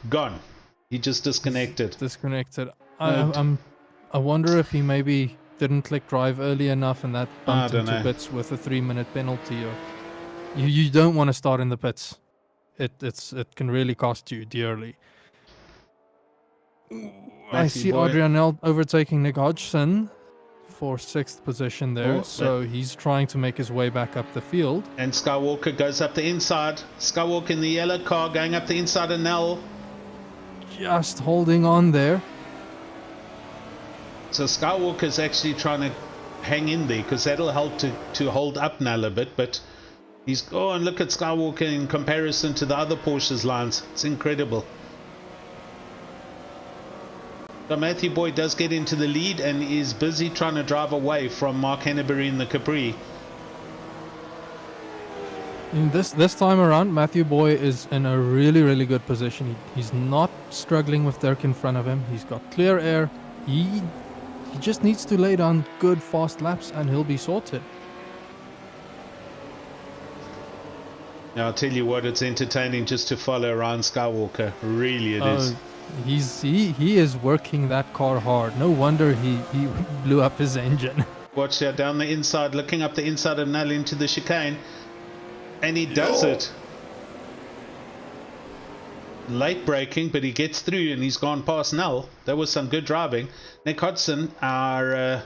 gone. He just disconnected. Disconnected. I wonder if he maybe didn't click drive early enough, and that bumped I him don't to know. pits with a 3-minute penalty. Or you don't want to start in the pits. It can really cost you dearly. I Matthew see Boy. Adrianel overtaking Nick Hodgson for 6th position there, Oh, so he's trying to make his way back up the field. And Skywalker goes up the inside. Skywalker in the yellow car going up the inside of Nell. Just holding on there. So Skywalker's actually trying to hang in there because that'll help to hold up Nell a bit. But he's... Oh, and look at Skywalker in comparison to the other Porsche's lines. It's incredible. So Matthew Boyd does get into the lead and is busy trying to drive away from Mark Hannabury in the Capri. In this time around, Matthew Boy is in a really good position. He's not struggling with Dirk in front of him. He's got clear air. He just needs to lay down good fast laps and he'll be sorted. Now I'll tell you what, it's entertaining just to follow Ryan Skywalker. Really it is. He is working that car hard. No wonder he blew up his engine. Watch out down the inside, looking up the inside of Null into the chicane. And he does it. Late braking, but he gets through and he's gone past Null. That was some good driving. Nick Hodgson, our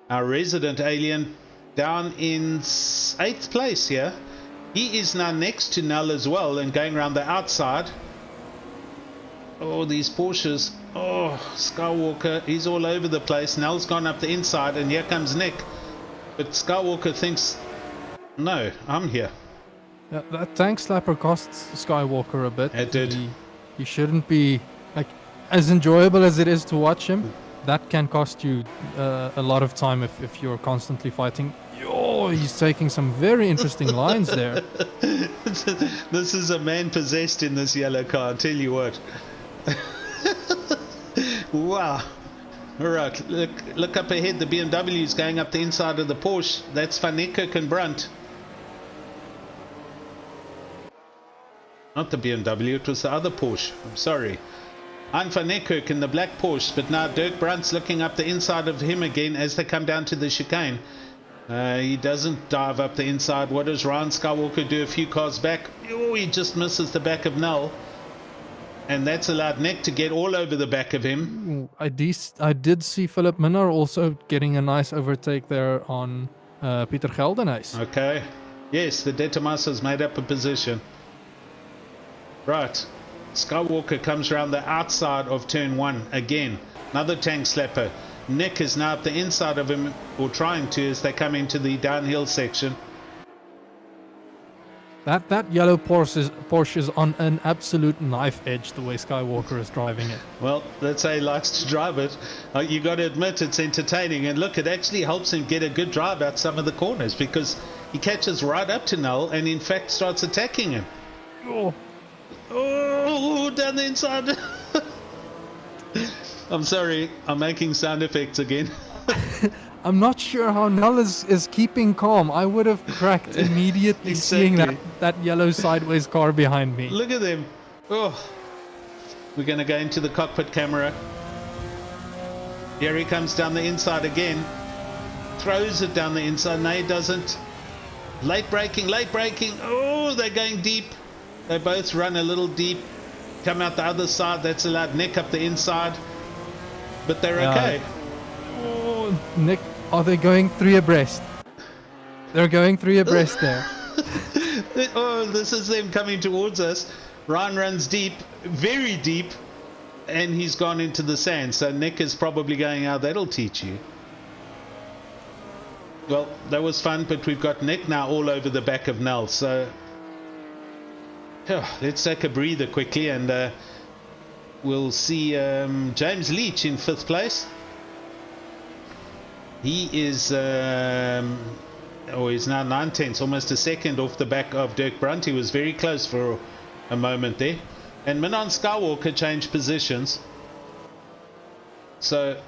resident alien, down in 8th place here. He is now next to Null as well and going around the outside. Oh, these Porsches. Oh, Skywalker, he's all over the place. Nell's gone up the inside and here comes Nick. But Skywalker thinks, no, I'm here. Yeah, that tank slapper costs Skywalker a bit. It did. He shouldn't be, like, as enjoyable as it is to watch him, that can cost you a lot of time if you're constantly fighting. Oh, he's taking some very interesting lines there. This is a man possessed in this yellow car, I'll tell you what. Wow. Alright, look up ahead. The BMW is going up the inside of the Porsche. That's Van Niekerk and Brunt. Not the BMW, it was the other Porsche. I'm sorry. I'm Van Niekerk in the black Porsche, but now Dirk Brunt's looking up the inside of him again as they come down to the chicane. He doesn't dive up the inside. What does Ryan Skywalker do a few cars back? Oh, he just misses the back of Null. And that's allowed Nick to get all over the back of him. I did see Philip Minnaar also getting a nice overtake there on Pieter Geldenhuys. Okay. Yes, the De Tomaso's made up a position. Right. Skywalker comes around the outside of turn 1 again. Another tank slapper. Nick is now up the inside of him, or trying to, as they come into the downhill section. That yellow Porsche is on an absolute knife edge the way Skywalker is driving it. Well, that's how he likes to drive it. You got to admit it's entertaining. And look, it actually helps him get a good drive out some of the corners because he catches right up to Null and in fact starts attacking him. Oh, down the inside. I'm sorry, I'm making sound effects again. I'm not sure how Null is keeping calm. I would have cracked immediately Exactly. seeing that yellow sideways car behind me. Look at them. Oh, we're going to go into the cockpit camera. Here he comes down the inside again. Throws it down the inside. No, he doesn't. Late braking. Oh, they're going deep. They both run a little deep. Come out the other side. That's allowed Nick up the inside. But they're okay. Oh, Nick, are they going 3 abreast? They're going 3 abreast there. Oh, this is them coming towards us. Ryan runs deep, very deep, and he's gone into the sand. So Nick is probably going, oh, that'll teach you. Well, that was fun, but we've got Nick now all over the back of Nell. So let's take a breather quickly, and we'll see James Leach in 5th place. He is, he's now 9/10, almost a second off the back of Dirk Brunt. He was very close for a moment there. And Minon Skywalker changed positions. So,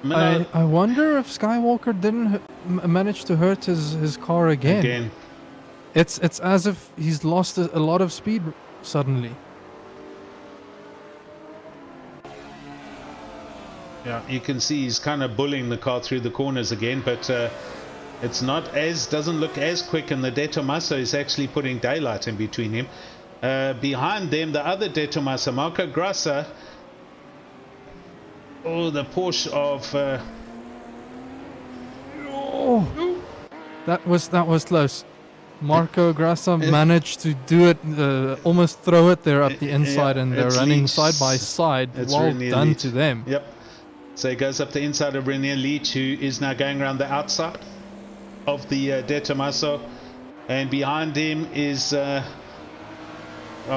I wonder if Skywalker didn't manage to hurt his car again. It's as if he's lost a lot of speed suddenly. Yeah, you can see he's kind of bullying the car through the corners again, but it's doesn't look as quick, and the De Tomaso is actually putting daylight in between him. Behind them, the other De Tomaso, Marco Grassa. Oh, the Porsche of... That was close. Marco Grassa managed to do it, almost throw it there up the inside, and they're running Leach. side by side. Well Renier done Leach. to them. Yep. So he goes up the inside of Renier Leach, who is now going around the outside of the De Tomaso. And behind him is, I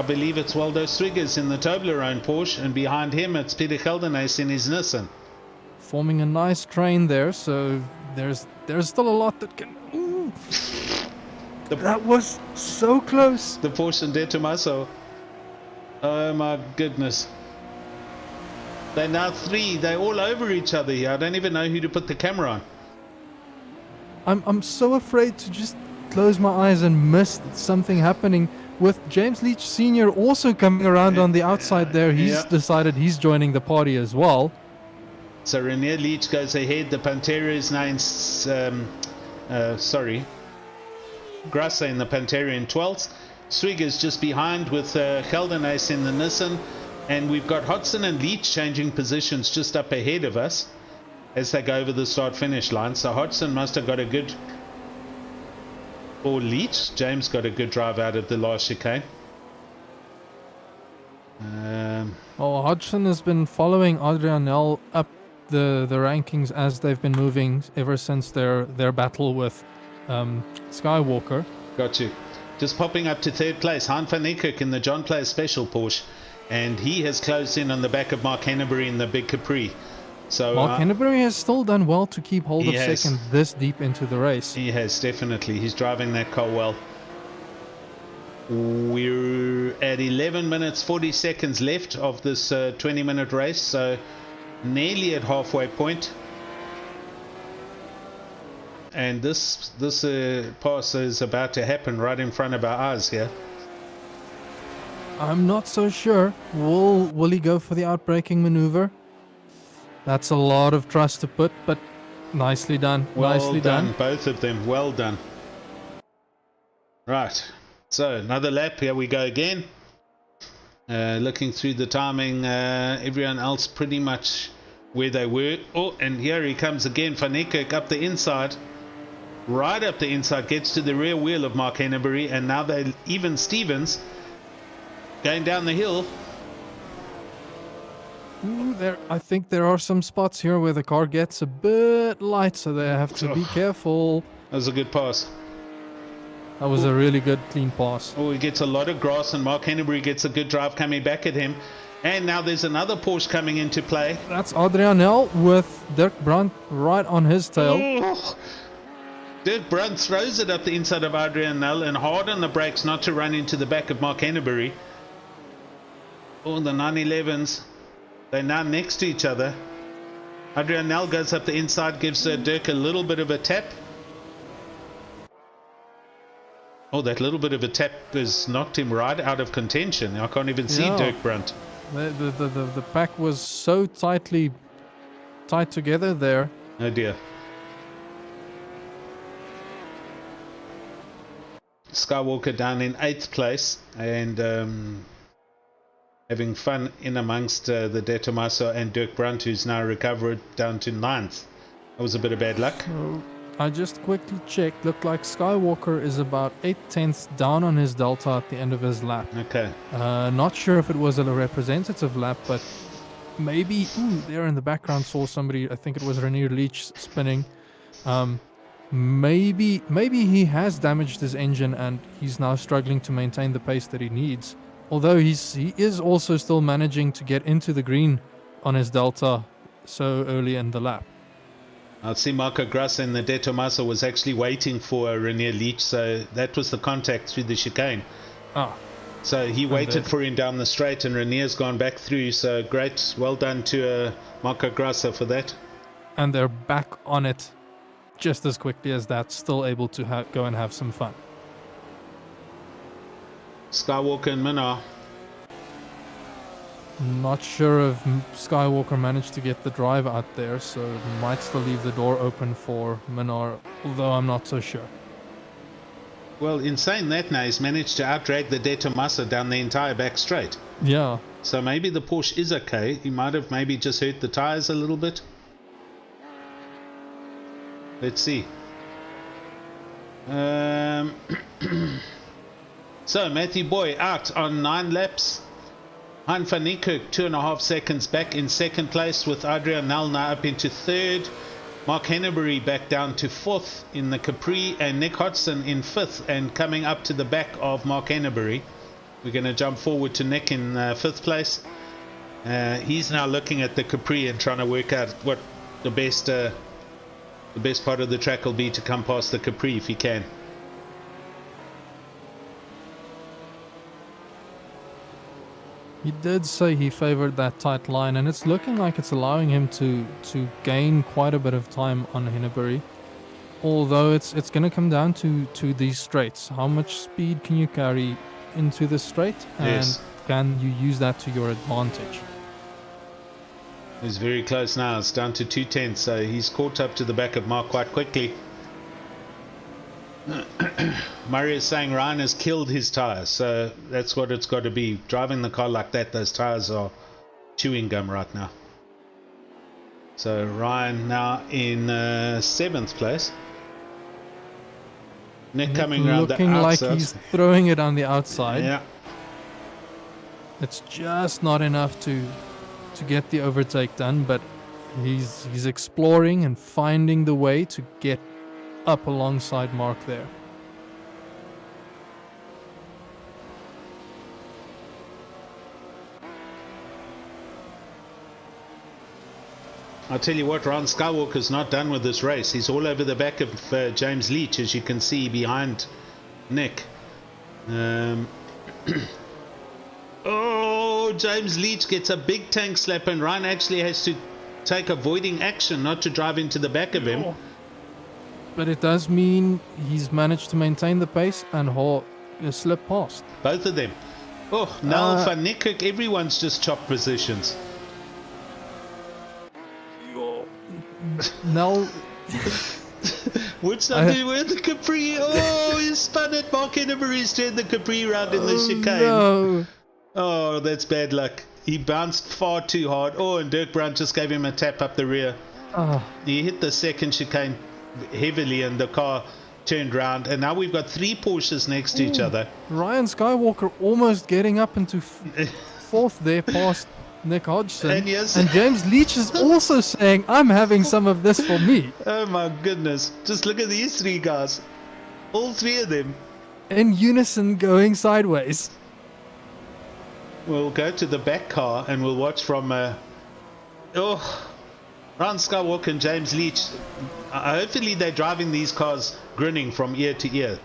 believe it's Waldo Swiggers in the Toblerone Porsche. And behind him it's Peter Geldenhuys in his Nissan. Forming a nice train there, so there's still a lot that can... Ooh. That was so close. The Porsche and De Tomaso. Oh my goodness. They're now three. They're all over each other here. I don't even know who to put the camera on. I'm so afraid to just close my eyes and miss something happening. With James Leach Sr. also coming around on the outside there, he's decided he's joining the party as well. So Renier Leach goes ahead. The Pantera is now in... Grassa in the Pantera in 12th. Swiggers just behind with Geldenhuys in the Nissan. And we've got Hodgson and Leach changing positions just up ahead of us as they go over the start-finish line. So Hodgson must have got a good... Or Leach. James got a good drive out of the last chicane. Well, Hodgson has been following Adrianel up the rankings as they've been moving ever since their battle with Skywalker. Got you. Just popping up to third place, Han van Niekerk in the John Player Special Porsche, and he has closed in on the back of Mark Henneberry in the Big Capri. So Mark Henneberry has still done well to keep hold of has. second this deep into the race. He has, definitely. He's driving that car well. We're at 11 minutes 40 seconds left of this 20-minute race, so nearly at halfway point. And this pass is about to happen right in front of our eyes here. I'm not so sure. Will he go for the outbraking maneuver? That's a lot of trust to put, but nicely done. Well done, both of them. Well done. Right. So another lap. Here we go again. Looking through the timing, everyone else pretty much where they were. Oh, and here he comes again. Van Niekerk up the inside. Right up the inside, gets to the rear wheel of Mark Henneberry, and now they even Stevens going down the hill. Ooh, I think there are some spots here where the car gets a bit light, so they have to be careful. That was a good pass. That was a really good, clean pass. Oh, he gets a lot of grass, and Mark Henneberry gets a good drive coming back at him. And now there's another Porsche coming into play. That's Adrianel with Dirk Brandt right on his tail. Oh. Dirk Brandt throws it up the inside of Adrianel and hard on the brakes not to run into the back of Mark Henneberry. Oh, the 911s. They're now next to each other. Adrianel goes up the inside, gives Dirk a little bit of a tap. Oh, that little bit of a tap has knocked him right out of contention. I can't even see Dirk Brandt. The pack was so tightly tied together there. Oh dear. Skywalker down in 8th place and having fun in amongst the De Tomaso and Dirk Brandt, who's now recovered down to 9th. That was a bit of bad luck. I just quickly checked. Looked like Skywalker is about 8/10 down on his delta at the end of his lap. Okay. Not sure if it was a representative lap, but maybe. Ooh, there in the background saw somebody. I think it was Renier Leach spinning. Maybe he has damaged his engine and he's now struggling to maintain the pace that he needs. Although he is also still managing to get into the green on his delta so early in the lap. I see Marco Grassa in the De Tomaso was actually waiting for Renier Leach, so that was the contact through the chicane. So he waited for him down the straight and Renier's gone back through, so great, well done to Marco Grassa for that. And they're back on it just as quickly as that, still able to go and have some fun. Skywalker and Minnar. Not sure if Skywalker managed to get the drive out there, so it might still leave the door open for Minar, although I'm not so sure. Well, in saying that now, he's managed to outdrag the De Tomasa down the entire back straight. Yeah. So maybe the Porsche is okay. He might have maybe just hurt the tyres a little bit. Let's see. So Matthew Boy out on 9 laps. Hein van Niekerk 2.5 seconds back in second place, with Adrian Nel now up into third. Mark Henneberry back down to 4th in the Capri, and Nick Hodgson in 5th and coming up to the back of Mark Henneberry. We're going to jump forward to Nick in 5th place. He's now looking at the Capri and trying to work out what the best part of the track will be to come past the Capri if he can. He did say he favored that tight line, and it's looking like it's allowing him to gain quite a bit of time on Henneberry. Although it's going to come down to these straights. How much speed can you carry into the straight, and Yes. can you use that to your advantage? He's very close now. It's down to 2/10, so he's caught up to the back of Mark quite quickly. Murray is saying Ryan has killed his tyres, so that's what it's got to be. Driving the car like that, those tyres are chewing gum right now. So Ryan now in 7th place. Nick coming around the looking like outside. he's throwing it on the outside. Yeah, It's just not enough to get the overtake done, but he's exploring and finding the way to get up alongside Mark there. I'll tell you what, Ron Skywalker's not done with this race. He's all over the back of James Leach, as you can see behind Nick. Oh, James Leach gets a big tank slap, and Ryan actually has to take avoiding action not to drive into the back of him. But it does mean he's managed to maintain the pace and slip past. Both of them. Oh, Nel van Niekerk, everyone's just chopped positions. Nel, What's that do with the Capri? Oh, he spun it. Mark Henneberry's turned the Capri round in the chicane. no. Oh, that's bad luck. He bounced far too hard. Oh, and Dirk Brown just gave him a tap up the rear. He hit the second chicane heavily, and the car turned round. And now we've got 3 Porsches next to each other. Ryan Skywalker almost getting up into 4th there past Nick Hodgson. And yes. And James Leach is also saying, I'm having some of this for me. Oh my goodness. Just look at these 3 guys. All 3 of them. In unison going sideways. We'll go to the back car and we'll watch from Ron Skywalker and James Leach. Hopefully they're driving these cars grinning from ear to ear.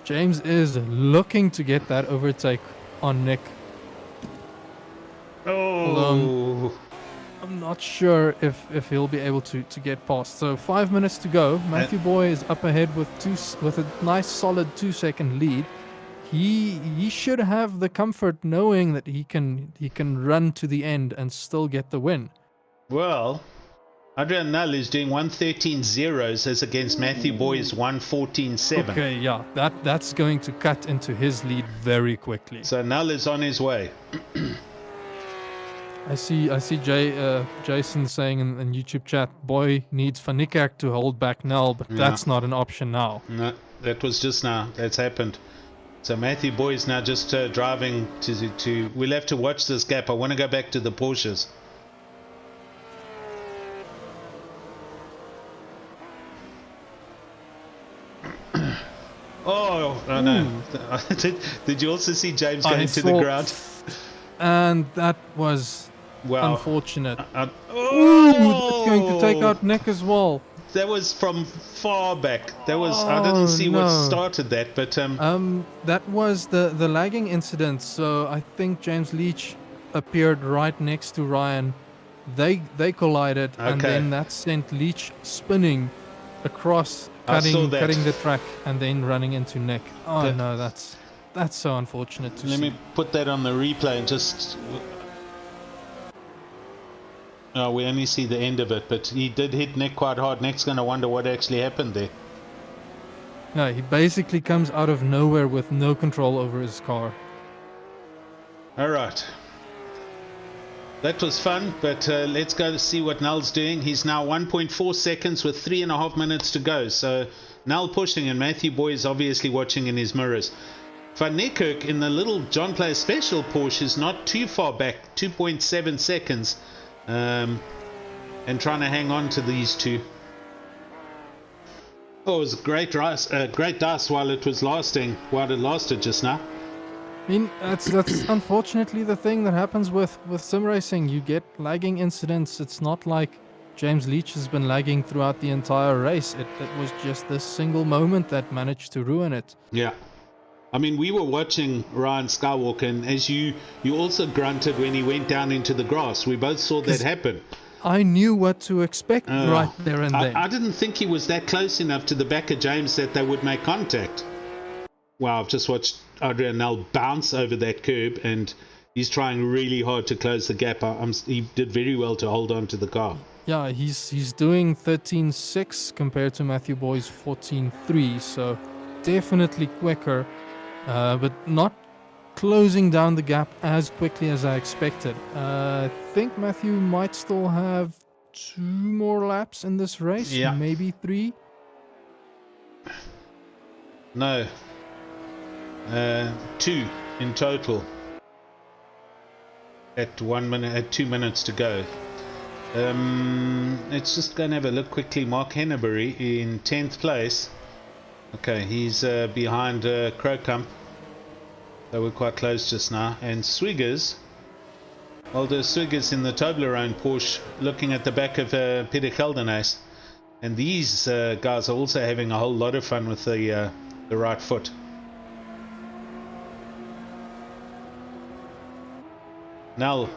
James is looking to get that overtake on Nick. Oh, I'm not sure if he'll be able to get past. So 5 minutes to go. Matthew Boy is up ahead with a nice solid 2-second lead. He should have the comfort knowing that he can run to the end and still get the win. well, Adrian Null is doing 113.0s as against Matthew Boy's 114.7. Okay, yeah, that's going to cut into his lead very quickly. So Null is on his way. I see Jason saying in YouTube chat, Boy needs Van Niekerk to hold back Nel, but that's not an option now. No, that was just now. That's happened. So Matthew Boy is now just driving to. We'll have to watch this gap. I want to go back to the Porsches. Oh no! Did you also see James going to the ground? And that was Wow! unfortunate. Oh! That's going to take out Nick as well. That was from far back. That was I didn't see what started that, but that was the lagging incident. So I think James Leach appeared right next to Ryan They collided, and Okay. then that sent Leach spinning across, I saw that. cutting the track, and then running into Nick. Oh Okay. no, that's so unfortunate to Let see. me put that on the replay and just... Oh, we only see the end of it, but he did hit Nick quite hard. Nick's going to wonder what actually happened there. No, he basically comes out of nowhere with no control over his car. Alright. That was fun, but let's go to see what Nell's doing. He's now 1.4 seconds with 3.5 minutes to go. So Nell pushing, and Matthew Boy is obviously watching in his mirrors. Van Niekerk in the little John Player Special Porsche is not too far back, 2.7 seconds. And trying to hang on to these two. Oh, it was great dice while it was lasting, while it lasted just now. I mean, that's unfortunately the thing that happens with sim racing. You get lagging incidents. It's not like James Leach has been lagging throughout the entire race. It was just this single moment that managed to ruin it. Yeah. I mean, we were watching Ryan Skywalker, and as you also grunted when he went down into the grass. We both saw that happen. I knew what to expect right there and then. I didn't think he was that close enough to the back of James that they would make contact. Wow, I've just watched Adrian Nell bounce over that curb, and he's trying really hard to close the gap. He did very well to hold on to the car. Yeah, he's doing 13.6 compared to Matthew Boy's 14.3, so definitely quicker, but not closing down the gap as quickly as I expected. I think Matthew might still have 2 more laps in this race, maybe 3. No. 2 in total. At 2 minutes to go. Let's just go and have a look quickly. Mark Henneberry in 10th place. Okay, he's behind Crocump. They were quite close just now. And Swiggers. Well, there's Swiggers in the Toblerone Porsche looking at the back of Peter Keldernaes. And these guys are also having a whole lot of fun with the right foot. Nell.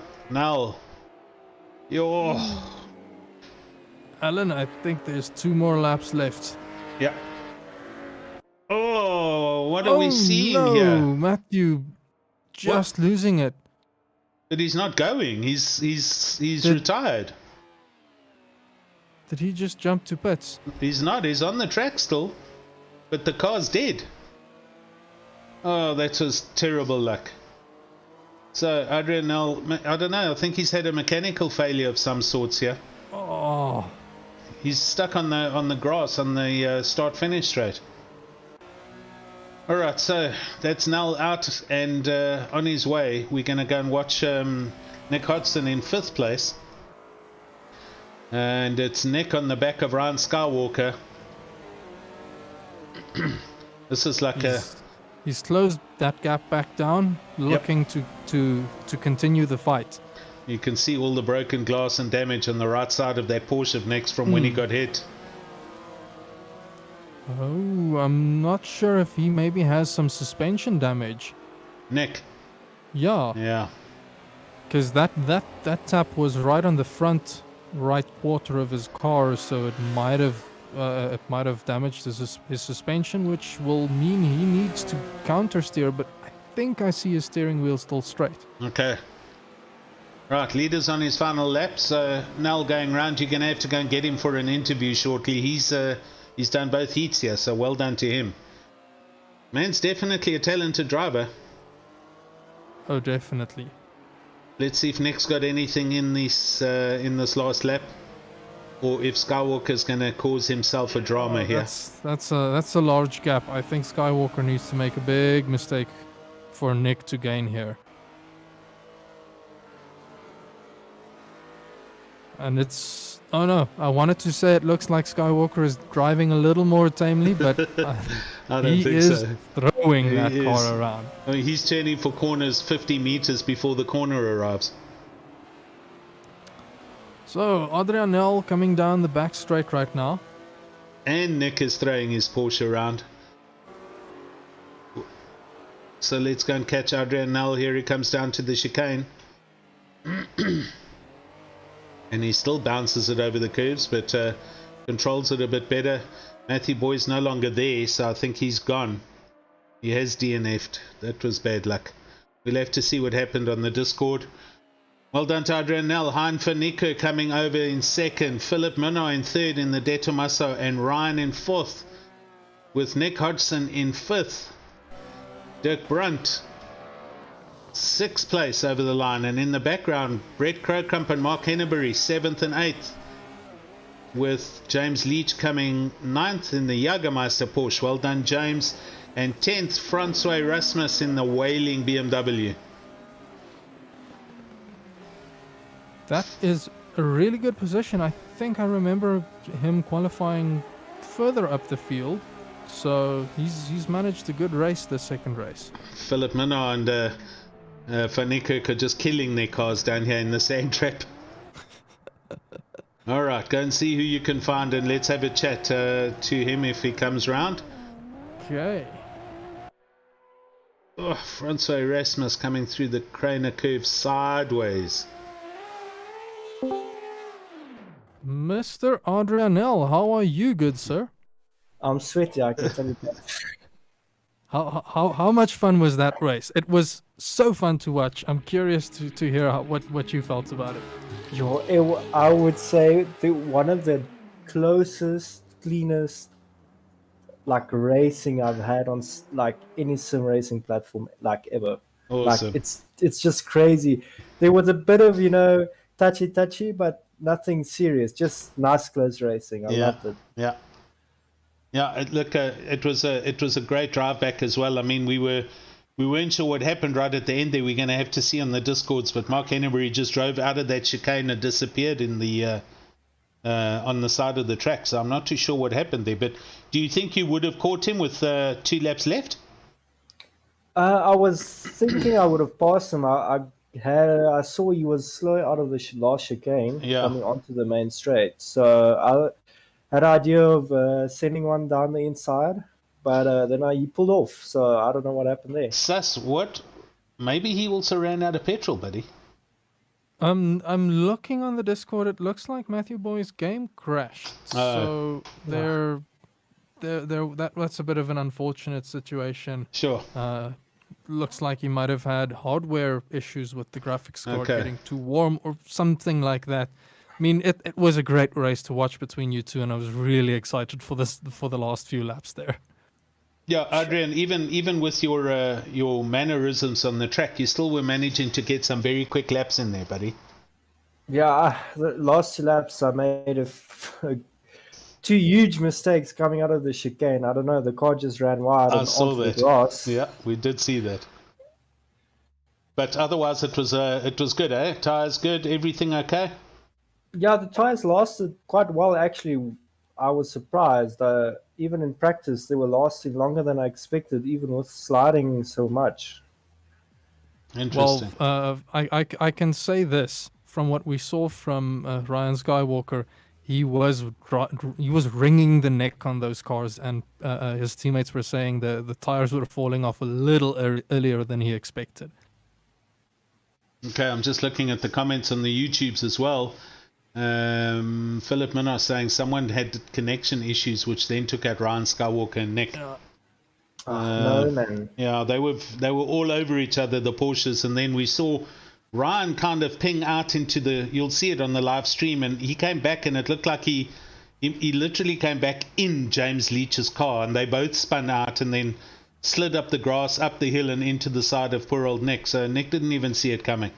Yo. Alan, I think there's 2 more laps left. Yeah. Oh, what are we seeing here? Matthew just losing it. But he's not going. He's retired. Did he just jump to pits? He's not. He's on the track still. But the car's dead. Oh, that was terrible luck. So, Adrian Nell, I don't know. I think he's had a mechanical failure of some sorts here. Oh. He's stuck on the grass on the start-finish straight. Alright, so that's Nell out and on his way. We're going to go and watch Nick Hodgson in 5th place. And it's Nick on the back of Ryan Skywalker. This is like He's closed that gap back down, looking to continue the fight. You can see all the broken glass and damage on the right side of that Porsche of Nick's from when he got hit. Oh, I'm not sure if he maybe has some suspension damage. Nick? Yeah. Yeah. Because that tap was right on the front right quarter of his car, so it might have damaged his suspension, which will mean he needs to counter steer, but I think I see his steering wheel still straight. Okay. Right, leader's on his final lap, so Nell going round. You're going to have to go and get him for an interview shortly. He's done both heats here, so well done to him. Man's definitely a talented driver. Oh, definitely. Let's see if Nick's got anything in this last lap, or if Skywalker's going to cause himself a drama here. That's a large gap. I think Skywalker needs to make a big mistake for Nick to gain here. And it's... Oh no, I wanted to say it looks like Skywalker is driving a little more tamely, but I don't he think is so. throwing He that is. car around. I mean, he's turning for corners 50 meters before the corner arrives. So, Adrian Nell coming down the back straight right now. And Nick is throwing his Porsche around. So let's go and catch Adrian Nell. Here he comes down to the chicane. and he still bounces it over the curves, but controls it a bit better. Matthew Boy's no longer there, so I think he's gone. He has DNF'd. That was bad luck. We'll have to see what happened on the Discord. Well done to Adrian Nell. Hein van Nico coming over in second. Philip Minnow in third in the De Tomaso, and Ryan in fourth, with Nick Hodgson in fifth. Dirk Brunt, sixth place over the line, and in the background, Brett Crowcump and Mark Henneberry, seventh and eighth, with James Leach coming ninth in the Jagermeister Porsche. Well done, James. And 10th, Francois Rasmus in the Whaling BMW. That is a really good position. I think I remember him qualifying further up the field. So he's managed a good race this second race. Philip Minnow and Van Niekerk are just killing their cars down here in the sand trap. Alright, go and see who you can find, and let's have a chat to him if he comes round. Okay. Oh, Francois Rasmus coming through the Craner curve sideways. Mr. Adrianel, how are you, good sir? I'm sweaty, I can tell you that. How much fun was that race? It was so fun to watch. I'm curious to hear what you felt about it. I would say one of the closest, cleanest like racing I've had on like any sim racing platform like ever. Awesome. Like it's just crazy. There was a bit of touchy, but nothing serious. Just nice close racing. I loved it. Yeah. It was a great drive back as well. I mean, we weren't sure what happened right at the end there. We're going to have to see on the Discords, but Mark Henneberry just drove out of that chicane and disappeared in the on the side of the track. So I'm not too sure what happened there. But do you think you would have caught him with 2 laps left? I was thinking I would have passed him. I saw he was slow out of the last chicane coming onto the main straight. So I had an idea of sending one down the inside, but then he pulled off. So I don't know what happened there. Sus, what? Maybe he also ran out of petrol, buddy. I'm looking on the Discord. It looks like Matthew Boy's game crashed. So that's a bit of an unfortunate situation. Sure. Looks like he might have had hardware issues with the graphics card getting too warm or something like that. I mean, it was a great race to watch between you two, and I was really excited for the last few laps there. Yeah, Adrian, even with your mannerisms on the track, you still were managing to get some very quick laps in there, buddy. Yeah, the last 2 laps I made 2 huge mistakes coming out of the chicane. I don't know, the car just ran wide and onto the grass. Yeah, we did see that. But otherwise, it was good, eh? Tires good, everything okay? Yeah, the tires lasted quite well, actually. I was surprised. Even in practice, they were lasting longer than I expected, even with sliding so much. Interesting. Well, I can say this from what we saw from Ryan Skywalker. He was wringing the neck on those cars, and his teammates were saying the tires were falling off a little earlier than he expected. Okay, I'm just looking at the comments on the YouTubes as well. Philip Minnow saying someone had connection issues, which then took out Ryan Skywalker and Nick. No, man. Yeah, they were all over each other, the Porsches, and then we saw Ryan kind of ping out into you'll see it on the live stream, and he came back, and it looked like he literally came back in James Leach's car, and they both spun out and then slid up the grass, up the hill, and into the side of poor old Nick. So Nick didn't even see it coming.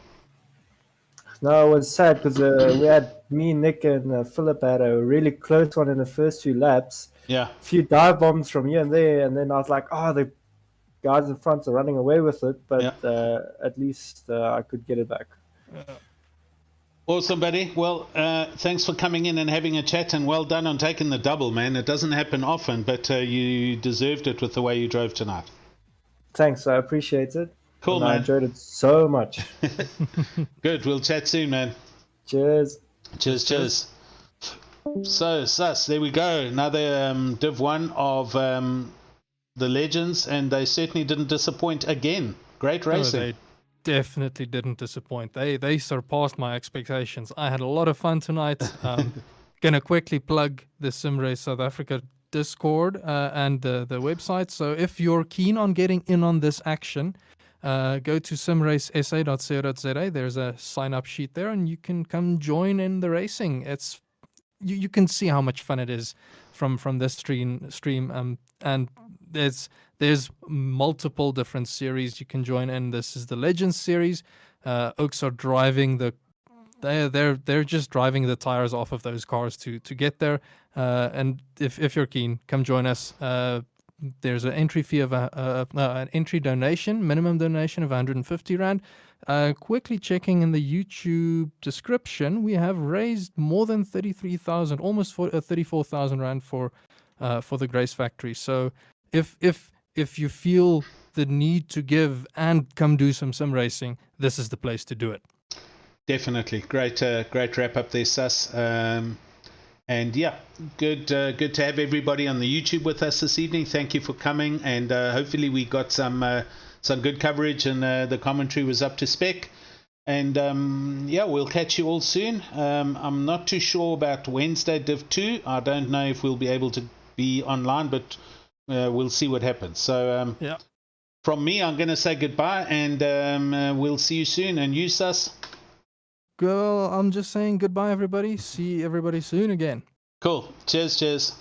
No, it was sad because we had me, Nick, and Philip had a really close one in the first 2 laps. Yeah. A few dive bombs from here and there, and then I was like, the guys in front are running away with it, but at least I could get it back. Awesome, buddy. Well, thanks for coming in and having a chat, and well done on taking the double, man. It doesn't happen often, but you deserved it with the way you drove tonight. Thanks, I appreciate it. Cool, man. I enjoyed it so much. Good. We'll chat soon, man. Cheers. Cheers. So, Sus, there we go. Another Div 1 of the Legends, and they certainly didn't disappoint again. Great racing. No, they definitely didn't disappoint. They surpassed my expectations. I had a lot of fun tonight. Gonna quickly plug the SimRace South Africa Discord and the website. So if you're keen on getting in on this action, go to simracesa.co.za. There's a sign-up sheet there, and you can come join in the racing. It's you can see how much fun it is from this stream. And there's multiple different series you can join in. This is the Legends series. Oaks are driving they're just driving the tires off of those cars to get there. And if you're keen, come join us. There's an entry fee of an entry donation, minimum donation of 150 Rand. Quickly checking in the YouTube description, we have raised more than 33,000, almost 34,000 Rand for the Grace Factory. So if you feel the need to give and come do some sim racing, this is the place to do it. Definitely. Great wrap up there, Sus. And yeah, good to have everybody on the YouTube with us this evening. Thank you for coming, and hopefully we got some good coverage, and the commentary was up to spec. And yeah, we'll catch you all soon. I'm not too sure about Wednesday Div 2. I don't know if we'll be able to be online, but we'll see what happens. So yeah, from me, I'm going to say goodbye, and we'll see you soon. And you, Sus? Well, I'm just saying goodbye, everybody. See everybody soon again. Cool. Cheers.